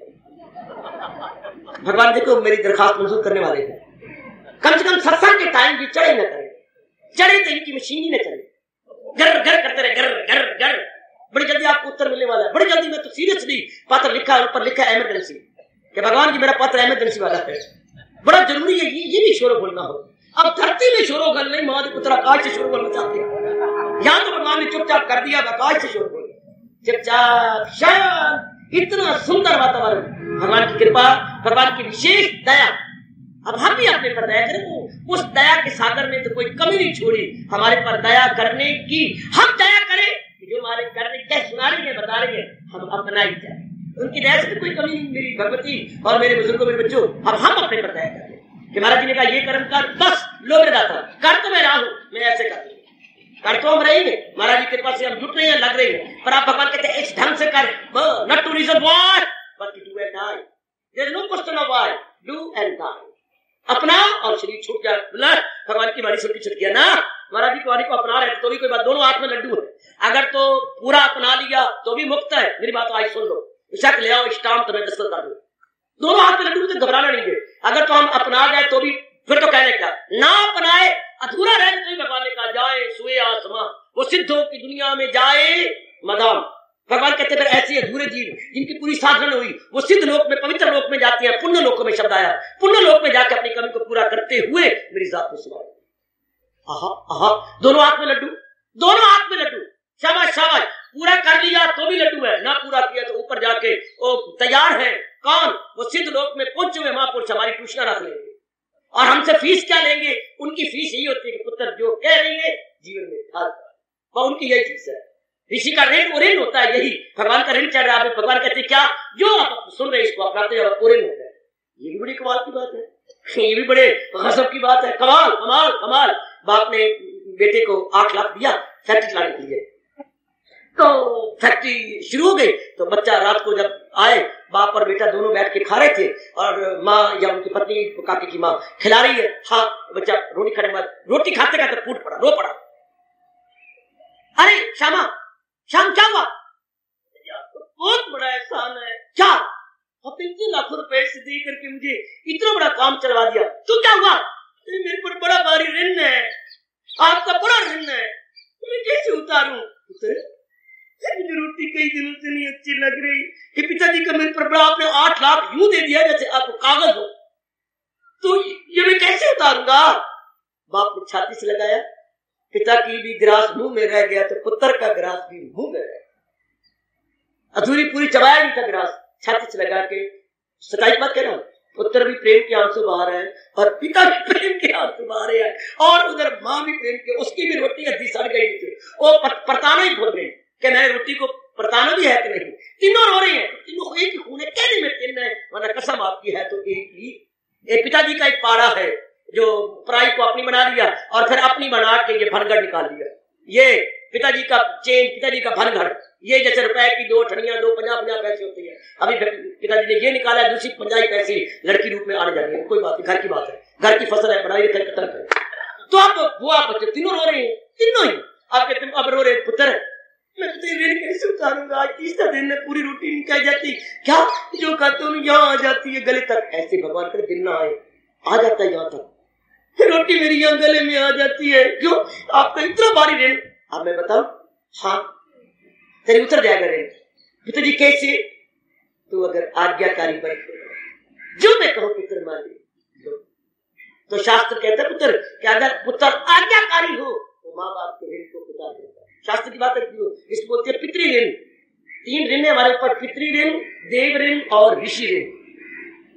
भगवान देखो मेरी दरखास्त मंजूर करने वाले थे, कम से कम सत्संग के टाइम भी चढ़े न करें, चढ़े तो इनकी मशीन ही न चले, गर गर करते रहे, गर गर गर। बड़ी जल्दी आपको उत्तर मिलने वाला है, बड़ी जल्दी। मैं तो सीरियसली पत्र लिखा, ऊपर लिखा इमरजेंसी, कि भगवान जी मेरा पत्र इमरजेंसी वाला है, बड़ा जरूरी है ये भी शोर बोलना हो। अब धरती में शोरोगल नहीं, महापुत्र आकाश से शोरगुल मचाते हैं। यहाँ तो भगवान ने चुपचाप कर दिया, आकाश से शोरगुल, चुपचाप शांत, इतना सुंदर वातावरण, भगवान की कृपा, भगवान की विशेष दया। अब हम भी अपने पर दया करें, उस दया के सागर में तो कोई कमी नहीं छोड़ी हमारे पर दया करने की। हम दया करें, जो हमारे करने क्या सुना रही है, बता रही है, हम अपना ही जाए, उनकी दया से तो कोई कमी नहीं। मेरी भगवती और मेरे बुजुर्गों, मेरे बच्चों, अब हम अपने पर दया करें कि महाराज जी ने कहा ये कर्म कर, बस लो मेरे दाता, कर तो मैं रहा हूं, मैं ऐसे कर कर तो हम रहेंगे, महाराज जी की कृपा से हम जुट रहे हैं, लग रहे हैं, पर आप भगवान कहते हैं इस ढंग से कर, not to reason what but to do and die, there is no question of why, do and die. अपना और शरीर छूट जाए। भगवान की वाणी सुन के छूट गया ना, महाराज जी की वाणी को अपना रहे तो भी कोई बात, दोनों हाथ में लड्डू है, अगर तो पूरा अपना लिया तो भी मुक्त है। मेरी बात आज सुन लो, शक ले आओ, स्टाम्प तुम्हें दस्तखत कर दो, दोनों हाथ में लड्डू, तो घबराना नहीं है। अगर तो हम अपना गए तो भी, फिर तो कहने क्या, ना अपनाए अधूरा रहे तो भगवान ने कहा जाए सुए आसमां, वो सिद्धों की दुनिया में जाए मदाम। भगवान कहते फिर ऐसे अधूरे जीव जिनकी पूरी साधना हुई, वो सिद्ध लोक में, पवित्र लोक में जाते हैं। पुण्य लोक में शब्द आया, पुण्य लोक में जाकर अपनी कमी को पूरा करते हुए मेरी जात को सुनाओ। आहा आहा, दोनों हाथ में लड्डू, दोनों हाथ में लड्डू, शाबाश शाबाश। पूरा कर लिया तो भी लड्डू है, ना पूरा किया तो ऊपर जाके वो तैयार है। कौन? वो सिद्ध लोक में पहुंचे हुए महापुरुष हमारी ट्यूशन रख लेंगे, और हमसे फीस क्या लेंगे? उनकी फीस यही होती है कि पुत्र जो कह रही है जीवन में ढालता, उनकी यही फीस है। ऋषि का ऋण ऋण होता है, यही भगवान का ऋण चढ़ रहा है। भगवान कहते क्या, जो आप सुन रहे इसको अपनाते ऋण होता है। ये भी बड़ी कमाल की बात है, ये भी बड़े गजब की बात है। कमाल कमाल कमाल। बाप ने बेटे को 8 लाख दिया फैक्ट्री चलाने के लिए, तो फैक्ट्री शुरू हो गई। तो बच्चा रात को जब आए, बाप और बेटा दोनों बैठ के खा रहे थे, और माँ या उनकी पत्नी काकी की माँ खिला रही है। हाँ, बच्चा रोटी खाने के बाद, रोटी खाते खाते फूट पड़ा, रो पड़ा। अरे श्यामा, श्याम क्या हुआ? बहुत बड़ा एहसान है। क्या? आप 3 लाख रुपए से दे करके मुझे इतना बड़ा काम चलवा दिया, तो क्या हुआ? मेरे पर बड़ा भारी ऋण है, आपका बड़ा ऋण है, मैं कैसे उतारूं? मुझे रोटी कई दिनों से नहीं अच्छी लग रही कि पिताजी का मेरे पर बड़ा, आपने 8 लाख यूं दे दिया जैसे आपको कागज हो, तो ये मैं कैसे उतारूंगा? बाप ने छाती से लगाया, पिता की भी गिरास मुंह में रह गया तो पुत्र का गिरास भी मुंह में रह गया। अधूरी पूरी चबाया नहीं था गिरास, छाती से लगा के। सच्चाई बात कह रहा हूं, पुत्र भी प्रेम के आंसू बहा रहा है, और पिता भी प्रेम के आंसू बहा रहे हैं, और उधर माँ भी प्रेम के, उसकी भी रोटी अद्धी सड़ गई थी, वो परताना ही भूल गई कि मैं रोटी को परताना भी है कि नहीं। तीनों रो रहे हैं, तीनों एक ही खून है, कहने में तीन है, वरना कसम आपकी है तो एक ही। एक पिताजी का एक पारा है जो पराई को अपनी बना लिया, और फिर अपनी बना के ये भनगढ़ निकाल लिया। ये पिताजी का चेन, पिताजी का भनगढ़, ये जैसे रुपए की 2 ठनियां, 2 50 पैसे होती है। अभी पिताजी ने ये निकाला, दूसरी 50 पैसे लड़की रूप में आने जाने, कोई बात नहीं, घर की बात है, घर की फसल है, पढ़ाई लिखाई खत्म करे। तो अब वो आप बच्चे तीनों रो रहे हैं, तीनों ही। आप कहते अब रो रहे पुत्र, मैं तो ऋण कैसे उतारूंगा? आज तीसरा दिन में पूरी रोटी निकल जाती, क्या जो कहते हो यहाँ आ जाती है गले तक। ऐसे भगवान का दिन ना आए, आ जाता है यहाँ तक, रोटी मेरी यहाँ गले में आ जाती है। क्यों? आपका इतना भारी ऋण। अब मैं बताऊं, हाँ तेरी उतर जाएगा ऋण। पिताजी कैसे? तू अगर आज्ञाकारी बन जो मैं कहूं पुत्र मान ले। तो शास्त्र कहता है पुत्र कि अगर पुत्र आज्ञाकारी हो तो माँ बाप के ऋण को उतार देता है। शास्त्र की बात है इसको बोलते हैं पितृ ऋण। 3 ऋण है हमारे ऊपर, पितृ ऋण, देव ऋण और ऋषि ऋण।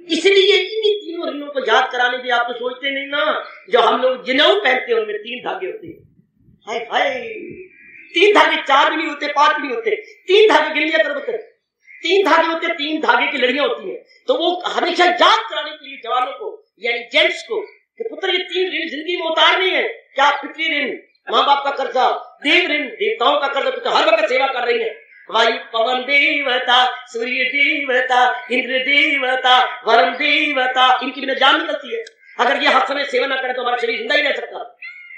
इसलिए इन तीनों ऋणों को याद कराने की आप तो सोचते नहीं ना, जो हम लोग जनेऊ पहनते हैं उनमें 3 धागे होते हैं। हाय हाय 3 धागे, 4 भी नहीं होते, 5 भी नहीं होते, 3 धागे गिन लिया करो पुत्र। 3 धागे होते, 3 धागे की लड़ियां होती हैं। तो वो हमेशा याद कराने के लिए जवानों को यानी जेंट्स को कि पुत्र ये 3 ऋण जिंदगी में उतारनी है। क्या? पितृ ऋण, माँ बाप का कर्जा, देव ऋण, देवताओं का कर्जा, पुत्र हर वक्त सेवा कर रही है। वायु पवन देवता, सूर्य देवता, इंद्र देवता, वरुण देवता, इनकी बिना जान निकलती है। अगर ये हर समय सेवा न करे तो हमारा शरीर जिंदा ही रह सकता।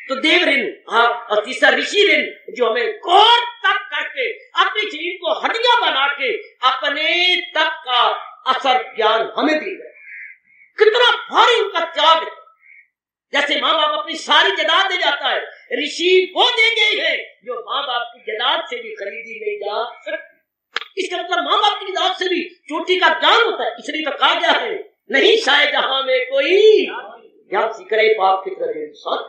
तो देव ऋण, हाँ, और तीसरा ऋषि ऋण जो हमें घोर तप करके अपने शरीर को हड्डियां बना के अपने तप का असर ज्ञान हमें देगा। कितना भारी उनका त्याग है। जैसे माँ बाप अपनी सारी जायदाद दे जाता है, ऋषि वो दे गए हैं जो माँ बाप की जायदाद से भी खरीदी नहीं जा सकती। इसका मतलब माँ बाप की जायदाद से भी चोटी का ज्ञान होता है। इसलिए तो कहा गया है नहीं शायद जहां में कोई ज्ञान सीखे पाप फिक्र इंसान।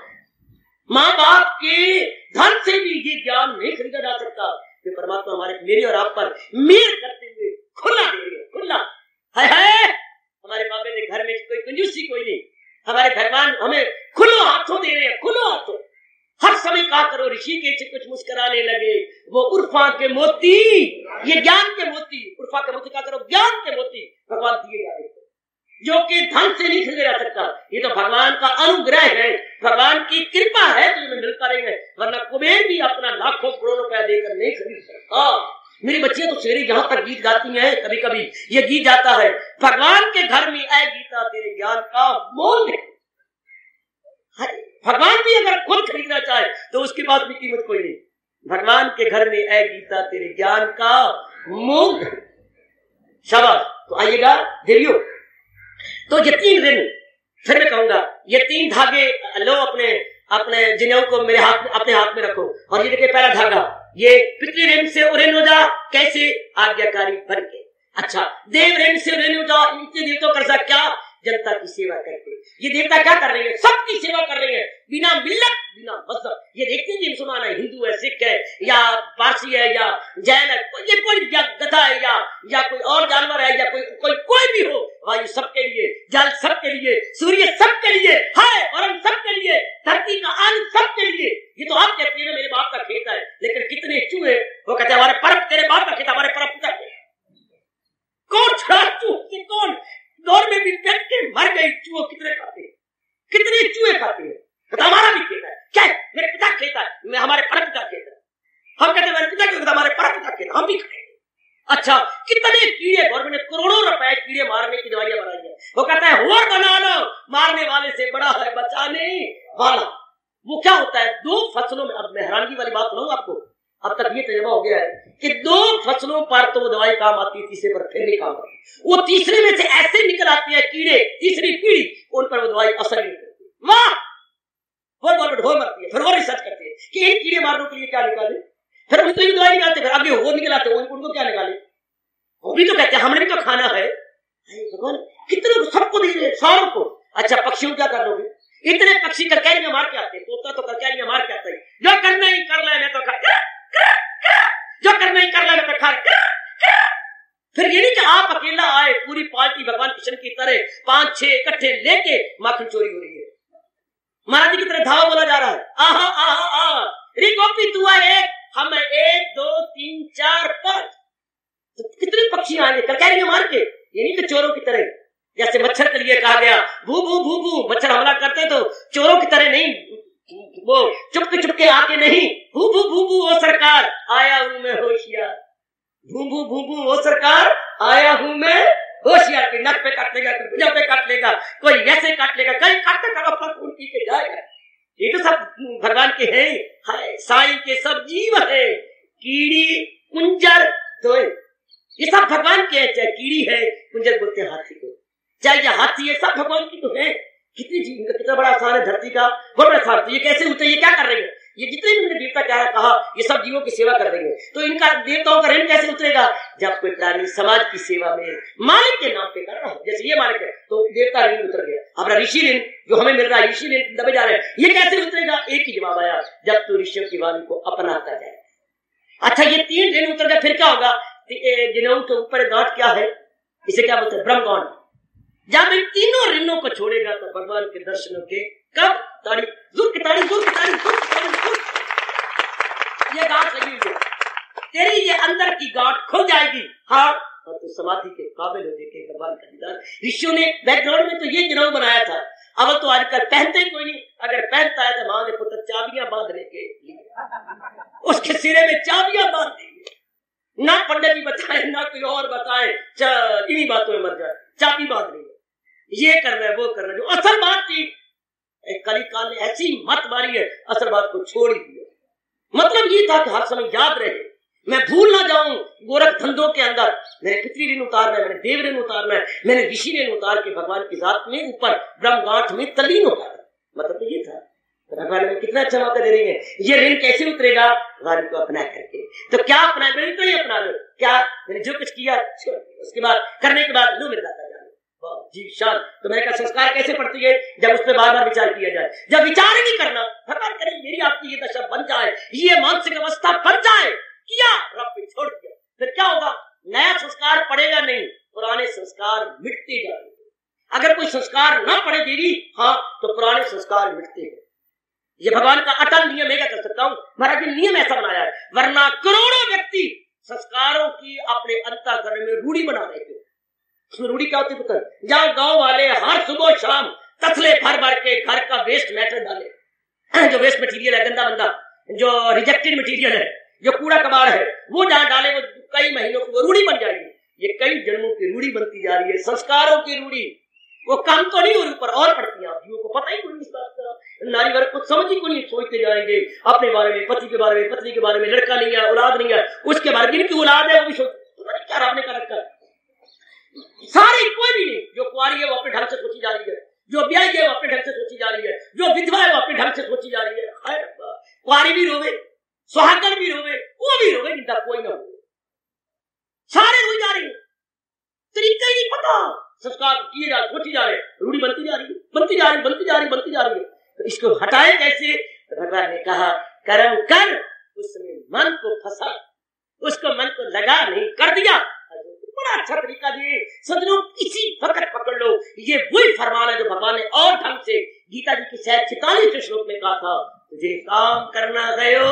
माँ बाप के धन से भी ये ज्ञान नहीं खरीदा जा सकता। ये परमात्मा हमारे मेरे और आप पर मेहर करते हुए खुला दे रहे हैं, खुला है। हमारे बाबे के घर में कोई कंजूसी कोई नहीं, हमारे भगवान हमें खुलो हाथों दे रहे हैं, खुलो हाथों। हर समय कहा करो ऋषि के कुछ मुस्कुराने लगे वो उर्फा के मोती, ये ज्ञान के मोती, उर्फा के मोती कहा करो ज्ञान के मोती भगवान दिए जा रहे हैं जो कि धन से नहीं खरीदा जा सकता। ये तो भगवान का अनुग्रह है, भगवान की कृपा है तो हमें मिल पा रही है, वरना कुबेर भी अपना लाखों करोड़ों रुपया देकर नहीं खरीद सकता। मेरी बच्चियां तो शेरी यहाँ तक गीत गाती हैं, कभी कभी ये गीत जाता है भगवान के घर में आए गीता तेरे ज्ञान का मोल है। भगवान भी अगर खुद खरीदना चाहे तो उसके पास भी कीमत कोई नहीं। भगवान के घर में आए गीता तेरे ज्ञान का मोल। शाबाश। तो आइएगा देवियों, तो ये 3 ऋण फिर मैं कहूंगा, ये 3 धागे लो, अपने अपने जनेऊ को मेरे हाथ में, अपने हाथ में रखो। और ये देखिए पहला धागा, ये पितृ ऋण से ऋण हो जा, कैसे? आज्ञाकारी बन के। अच्छा, देव ऋण से ऋण हो जा, इनके देवताओं कर सकता क्या? जनता की सेवा करके। ये देवता क्या कर रहे हैं? सबकी सेवा कर रहे हैं, बिना मिल्लत, बिना मजहब। ये देखते हैं मुसलमान है, हिंदू है, सिख है, या पारसी है, या जैन है, ये कोई या गधा है, या कोई और जानवर है, या कोई भी हो, वायु सबके लिए, जल सबके लिए, सूर्य सबके लिए है, वरुण सबके लिए, धरती का अन्न सबके लिए। ये तो आप कहते हैं मेरे बाप का खेत है, लेकिन कितने चूहे वो कहते हैं हमारे परम तेरे बाप का खेत, हमारे परम पिता का। कौन छड़ा चूहे? कौन दौर में भी बैठ के मर गई? चूहे कितने खाते हैं, कितने चूहे खाते हैं? तो हमारा भी खेत है क्या? मेरे पिता खेत है, मैं हमारे परम पिता खेत है। हम कहते हैं मेरे पिता खेत, हमारे परम पिता खेत, हम भी खाएंगे। अच्छा, कितने कीड़े, गवर्नमेंट ने करोड़ों रुपए कीड़े मारने की दवाइयां बनाई है। वो कहता है और बना लो, मारने वाले से बड़ा है बचाने वाला। वो क्या होता है? 2 फसलों में, अब मैं हैरानगी वाली बात सुनाऊंगा आपको, अब तक ये तजुर्बा हो गया है कि 2 फसलों पर तो वो दवाई काम आती है, तीसरे पर फिर नहीं काम आती। वो तीसरे में से ऐसे निकल आती है कीड़े, तीसरी पीढ़ी, उन पर वो दवाई असर नहीं करती। वाह, वो गवर्नमेंट हो मरती है, फिर वो रिसर्च करती है कि इन कीड़े मारने के लिए क्या निकाले, फिर उनको ये दवाई निकालते, फिर आगे वो निकलाते, उनको क्या निकाले? वो भी तो कहते हैं हमने भी तो खाना है। भगवान कितने सबको दे रहे, सारों को। अच्छा, पक्षियों क्या कर लोगे? इतने पक्षी करकैरियां मार के आते हैं, तोता तो करकैरियां मार के आता है। जो करना ही कर ले, मैं तो खा, जो करना ही कर ले, मैं तो खा। फिर ये नहीं कि आप अकेला आए, पूरी पार्टी भगवान कृष्ण की तरह 5-6 इकट्ठे लेके माखन चोरी हो रही है, महाराज की तरह धावा बोला जा रहा है। आहा आहा आहा, रे गोपी तू आए, हम 1 2 3 4 5, तो कितने पक्षी आएंगे करकैरियां मार के? ये नहीं कि चोरों की तरह, जैसे मच्छर के लिए कहा गया भू भू भू भू, मच्छर हमला करते तो चोरों की तरह नहीं, वो चुपके चुपके आके नहीं, भू भू भू भू ओ सरकार आया हूं मैं होशियार, भू भू भू भू ओ सरकार आया हूं मैं होशियार। के नक पे काट लेगा, कोई भुजा पे काट लेगा, कोई ऐसे काट लेगा, कहीं काटते कर अपना खून पी के जाएगा। ये तो सब भगवान के हैं, साईं के सब जीव है, कीड़ी कुंजर दोए, ये सब भगवान के हैं। चाहे कीड़ी है, कुंजर बोलते हैं हाथी को, चाहे ये हाथी है, सब भगवान की तो है। कितनी जीव, कितना बड़ा आसान है धरती का, बहुत बड़ा आसान। तो ये कैसे होता है? ये क्या कर रही है? ये जितने भी मैंने देवता क्या कहा, ये सब जीवों की सेवा कर देंगे, तो इनका देवताओं का ऋण कैसे उतरेगा? जब कोई प्राणी समाज की सेवा में मालिक के नाम पे कर रहा है, जैसे ये मालिक है तो देवता ऋण उतर गया। हमारा ऋषि ऋण जो हमें मिल रहा है, ऋषि ऋण दबे जा रहे हैं, ये कैसे उतरेगा? एक ही जवाब आया, जब तू ऋषियों की वाणी को अपनाता जाए। अच्छा, ये 3 ऋण उतर गया, फिर क्या होगा? जिन्हों के ऊपर गांठ क्या है, इसे क्या बोलते हैं? ब्रह्म गांठ। जब इन तीनों ऋणों को छोड़ेगा तो भगवान के दर्शनों के कब ताड़ी जुर की ताड़ी जुर की ताड़ी जुर की ताड़ी जुर, ये गांठ लगी हुई है, तेरी ये अंदर की गांठ खुल जाएगी। हाँ, और तो समाधि के काबिल हो जाएगी भगवान का दीदार। ऋषियों ने बैकग्राउंड में तो ये जिन्हों बनाया था, अब तो आजकल पहनते ही कोई नहीं, अगर पहनता है तो मां के पुत्र चाबियां बांधने के लिए उसके सिरे में चाबियां बांध देंगे, ना पंडित जी बताए ना कोई और बताए, इन्हीं बातों में मर जाए, चाबी बांध रही है, ये कर रहे हैं वो कर रहे हैं। जो असल बात थी, कली काल ने ऐसी मत मारी है, असल बात को छोड़ ही दिया। मतलब ये था कि हर समय याद रहे, मैं भूल ना जाऊं गोरख धंधों के अंदर मैंने पितृ ऋण उतारना है, मैंने देव ऋण उतारना है, मैंने ऋषि ऋण उतार के भगवान की जात में ऊपर ब्रह्म गांठ में तल्लीन होता। मतलब तो ये था, भगवान में कितना अच्छा मौका दे रही है। ये ऋण कैसे उतरेगा? भगवान को अपना करके। तो क्या अपना? मैंने तो ही अपना लो, क्या मैंने जो कुछ किया उसके बाद करने के बाद लो मेरे दाता जी शांत। तो मैंने कहा संस्कार कैसे पड़ती है? जब उस पर बार बार विचार किया जाए। जब विचार ही नहीं करना, भगवान करे मेरी आपकी ये दशा बन जाए, ये मानसिक अवस्था बन जाए, किया रब पे छोड़ दिया, फिर क्या होगा? नया संस्कार पड़ेगा नहीं, पुराने संस्कार मिटते जाएंगे। अगर कोई संस्कार ना पड़े देवी, हाँ, तो पुराने संस्कार मिटते हैं। ये भगवान का अटल नियम है। क्या कर सकता हूँ महाराज? नियम ऐसा बनाया है, वरना करोड़ों व्यक्ति संस्कारों की अपने अंतःकरण में रूढ़ी बना रहे थे। उसमें रूढ़ी क्या होती है? जहाँ गांव वाले हर सुबह शाम तसले भर भर के घर का वेस्ट मैटर डाले, जो वेस्ट मटेरियल है, गंदा बंदा, जो रिजेक्टेड मटेरियल है, जो कूड़ा कबाड़ है, वो जहाँ डाले वो कई महीनों की वो रूढ़ी बन जाएगी। ये कई जन्मों की रूढ़ी बनती जा रही है, संस्कारों की रूढ़ी। वो काम तो नहीं हो रही, ऊपर और पड़ती है। जीवों को पता ही नहीं इस बात का, नारी वर्ग कुछ समझ ही को नहीं, सोचते जाएंगे अपने बारे में, पति के बारे में, पत्नी के बारे में, लड़का नहीं है, औलाद नहीं है, उसके बारे में, जिनकी औलाद है वो भी सोचते क्या आपने कर रखा है। सारी कोई भी नहीं, जो कुआरी है वो अपने ढंग से सोची जा रही है, जो ब्याही है वो अपने ढंग से सोची जा रही है, जो विधवा है वो अपने ढंग से सोची जा रही है। कुआरी भी रोवे, सुहागन भी रोवे, वो भी रोवे, जिनका कोई ना हो, सारे रोई जा रही है, तरीका ही नहीं पता, संस्कार किए जा, सोची जा रहे, रूढ़ी बनती जा रही है, बनती जा रही, बनती जा रही, बनती जा रही है। तो इसको हटाए कैसे? तो भगवान ने कहा कर्म कर, उसमें मन को फंसा, उसको मन को लगा नहीं, कर दिया। बड़ा अच्छा तरीका दिए सज्जनों, इसी वक्त पकड़ लो। ये वही फरमान है जो भगवान ने और ढंग से गीता जी की शायद 46वें श्लोक में कहा था, तुझे काम करना गयो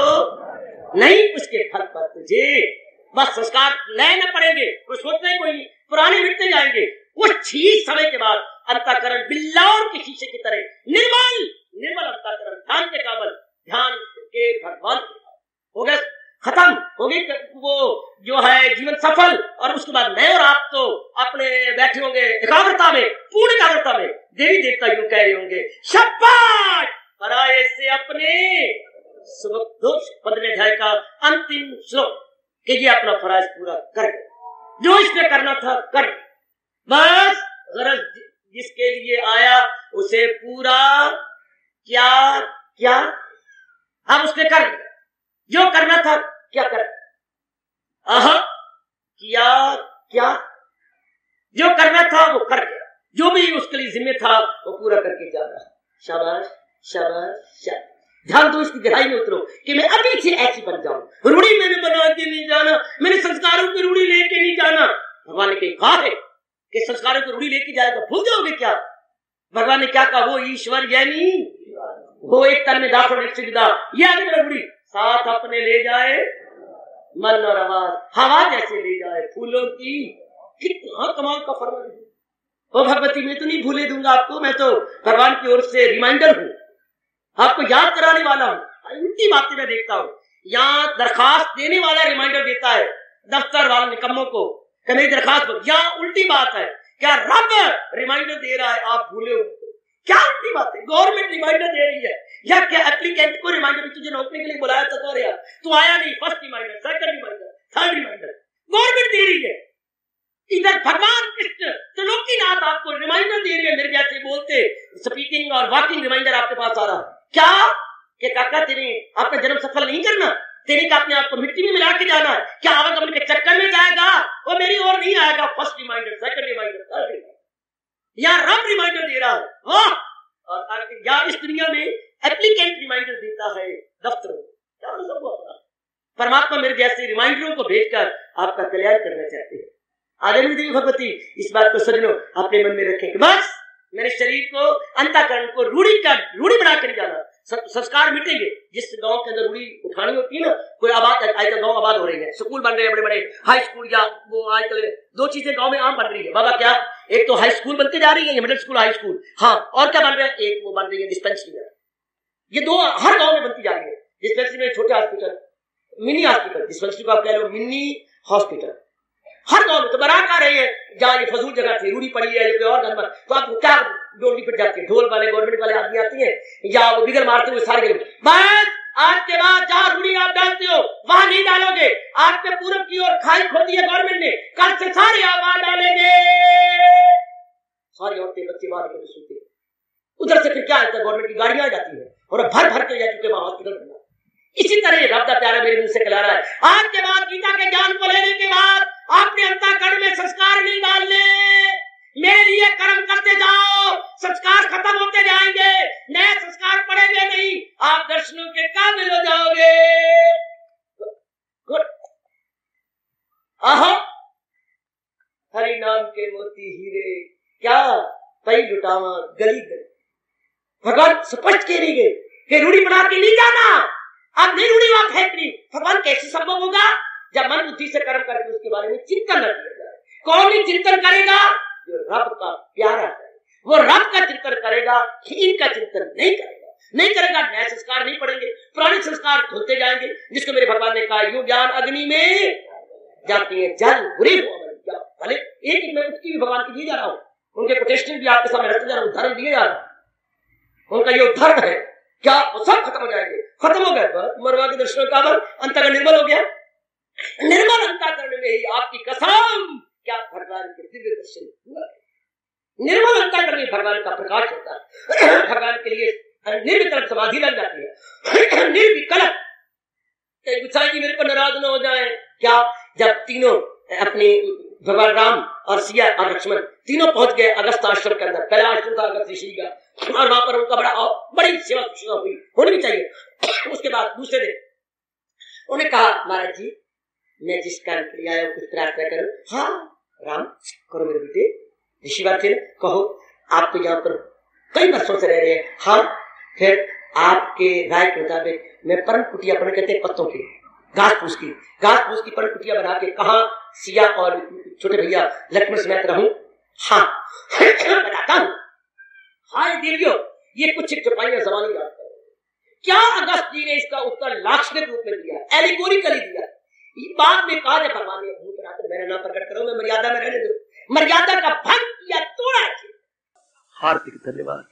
नहीं, उसके फल पर तुझे बस संस्कार नए न पड़ेंगे, कोई सोचते कोई नहीं, पुराने मिटते जाएंगे। कुछ ही समय के बाद अंतःकरण बिल्लाओं के शीशे की तरह निर्मल निर्मल अंतःकरण, ध्यान के काबल, ध्यान के भगवान हो गए, खत्म हो गई वो जो है जीवन सफल। और उसके बाद नए, और आप तो अपने बैठे होंगे एकाग्रता में, पूर्ण एकाग्रता में। देवी देवता यूं कह रहे होंगे शाबाश, पराये से अपने सुबह दोष 15 अध्याय का अंतिम श्लोक कि ये अपना फराज पूरा कर, जो इसने करना था कर, बस गरज जिसके लिए आया उसे पूरा क्या क्या अब उसने कर लिया, जो करना था क्या कर, किया क्या, जो करना था वो कर गया, जो भी उसके लिए जिम्मे था वो पूरा करके जा रहा। शाबाश शाबाश शाबाश। ध्यान दो, इसकी गहराई में उतरो कि मैं अभी से ऐसी बन जाऊं। रूढ़ी मैंने बना के नहीं जाना, मैंने संस्कारों की रूढ़ी लेके नहीं जाना। भगवान ने कहा है कि संस्कारों की रूढ़ी लेके जाएगा, भूल जाओगे क्या? भगवान ने क्या कहा? वो ईश्वर यानी वो एक तन में दाखिल एक से जुदा, ये आगे मेरा रूढ़ी साथ अपने ले जाए मन और आवाज, हवा जैसे ले जाए फूलों की। कितना कमाल का फरमान है। ओ भगवती, मैं तो नहीं भूले दूंगा आपको, मैं तो भगवान की ओर से रिमाइंडर हूँ, आपको याद कराने वाला हूँ। उल्टी बातें मैं देखता हूँ, यहाँ दरखास्त देने वाला रिमाइंडर देता है दफ्तर वाले निकम्मों को, मेरी दरखास्त। यहाँ उल्टी बात है, क्या रब रिमाइंडर दे रहा है आप भूले हो? क्या उल्टी बात है? गवर्नमेंट रिमाइंडर दे रही है, या क्या एप्लीकेंट को रिमाइंडर, तुझे नौकरी के लिए बुलाया था तो यार तू आया नहीं, first reminder, second reminder, third reminder government दे रही है। इधर भगवान कृष्ण त्रिलोकीनाथ आपको रिमाइंडर दे रही है, मेरे जैसे बोलते स्पीकिंग और वॉकिंग रिमाइंडर आपके पास आ रहा। क्या कि काका तेरे अपना जन्म सफल नहीं करना, तेरे का अपने आप को मिट्टी में मिला के जाना है, क्या आवागमन के चक्कर में जाएगा, वो मेरी ओर नहीं आएगा। First reminder, second reminder, third reminder, या रब रिमाइंडर दे रहा है वाह, और या इस दुनिया में एप्लीकेंट रिमाइंडर देता है दफ्तरों। क्या सबको अपना परमात्मा मेरे जैसे रिमाइंडरों को भेजकर आपका कल्याण करना चाहते हैं। आदरणीय देवी भगवती, इस बात को सजनों अपने मन में रखें कि बस मेरे शरीर को, अंतःकरण को रूढ़ी बना कर जाना, संस्कार मिटेंगे। जिस गांव के अंदर रूढ़ी उठानी होती है ना, कोई आबाद, आजकल गांव आबाद हो रही है, स्कूल बन रहे हैं बड़े बड़े, हाई स्कूल, या वो आजकल दो चीजें गांव में आम बन रही है बाबा, क्या? एक तो हाई स्कूल बनते जा रही है, मिडिल स्कूल, हाई स्कूल, हाँ, और क्या बन रहा है? एक वो बन रही है डिस्पेंसरी। ये दो हर गांव में बनती जा रही है। डिस्पेंसरी में छोटे हॉस्पिटल, मिनी हॉस्पिटल, डिस्पेंसरी को आप कह लो मिनी हॉस्पिटल, हर गांव में। तो बारात आ रही है जहाँ ये फजूल जगह थी, रूढ़ी पड़ी है कोई और गंदम, तो आपको क्या डोली पिट जाती है, ढोल वाले गवर्नमेंट वाले आदमी आती है या वो बिगड़ मारते हुए सारे गरीब। बस आज के बाद जहाँ रूढ़ी आप डालते हो वहां नहीं डालोगे। आपके पूरब की ओर खाई खोदी है गवर्नमेंट ने, कल से सारे आप वहां डालेंगे। सारी औरतें बच्चे वहां निकल सोते हैं। उधर से फिर क्या आता है, गवर्नमेंट की गाड़ियां आ जाती है और भर भर के जा चुके वहां हॉस्पिटल बनना। इसी तरह रब का प्यारा मेरे मुंह से कहला रहा है, आज के बाद गीता के ज्ञान को लेने के बाद आपने अंतःकरण में संस्कार नहीं डालने, मेरे लिए कर्म करते जाओ, संस्कार खत्म होते जाएंगे, नए संस्कार पड़ेंगे नहीं, आप दर्शनों के काबिल हो जाओगे। आहो, हरि नाम के मोती हीरे क्या पई लुटावा गली गली। भगवान स्पष्ट कह रही गए कि रूढ़ी बना के नहीं जाना, आप नहीं रूढ़ी वहां फेंकनी। भगवान कैसे संभव होगा? जब मन बुद्धि से कर्म करके उसके बारे में चिंतन न किया जाए। कौन ही चिंतन करेगा? जो रब का प्यारा है, वो रब का चिंतन करेगा, इनका चिंतन नहीं करेगा। नए संस्कार नहीं पड़ेंगे, पुराने संस्कार धुलते जाएंगे। जिसको मेरे भगवान ने कहा, यो ज्ञान अग्नि में जाती है जल बुरी भले। एक मैं उसकी भी भगवान की दिए जा रहा हूँ, उनके प्रोटेस्टेंट भी आपके सामने रखते जा रहा हूँ, उदाहरण दिए जा रहा हूँ। उनका ये उदाहरण है, क्या वो सब खत्म हो जाएंगे? खत्म हो गए, मरवा के दर्शनों का अंतःकरण निर्मल हो गया। निर्मल अंतःकरण में ही आपकी कसम, क्या भगवान के दिव्य दर्शन हुआ। निर्मल अंतःकरण में भगवान का प्रकाश होता है। भगवान के लिए निर्विकल्प समाधि लग जाती है, निर्विकल्प। गुसाई जी मेरे को नाराज न हो जाए, क्या? जब तीनों अपने भगवान राम और सिया और लक्ष्मण तीनों पहुंच गए अगस्त आश्रम के अंदर, पहला आश्रम था अगस्त ऋषि का, और वहां पर उनका बड़ी सेवा हुई, होनी भी चाहिए। उसके बाद दूसरे दिन उन्हें कहा, महाराज जी मैं जिस कारण के लिए आया हूं कुछ प्रार्थना करो। हाँ राम करो मेरे बेटे। ऋषि बात थे, कहो। आप तो यहाँ पर कई वर्षों से रह रहे हैं। हाँ, फिर आपके राय के मुताबिक मैं परम कुटिया बना, कहते हैं पत्तों की, घास फूस की परम कुटिया बना के कहा सिया और छोटे भैया लक्ष्मण समेत रहूं। हाँ बताता हूं। हाय देवियों, ये कुछ चौपाइयां जबानी याद करो। क्या अगस्त जी ने इसका उत्तर लाक्षणिक रूप में दिया, एलिगोरिकली दिया। बाद में कहा जब भगवान ने मेरा नाम प्रकट करो, मैं मर्यादा में रहने दो, मर्यादा का भंग किया, तोड़ा। हार्दिक धन्यवाद।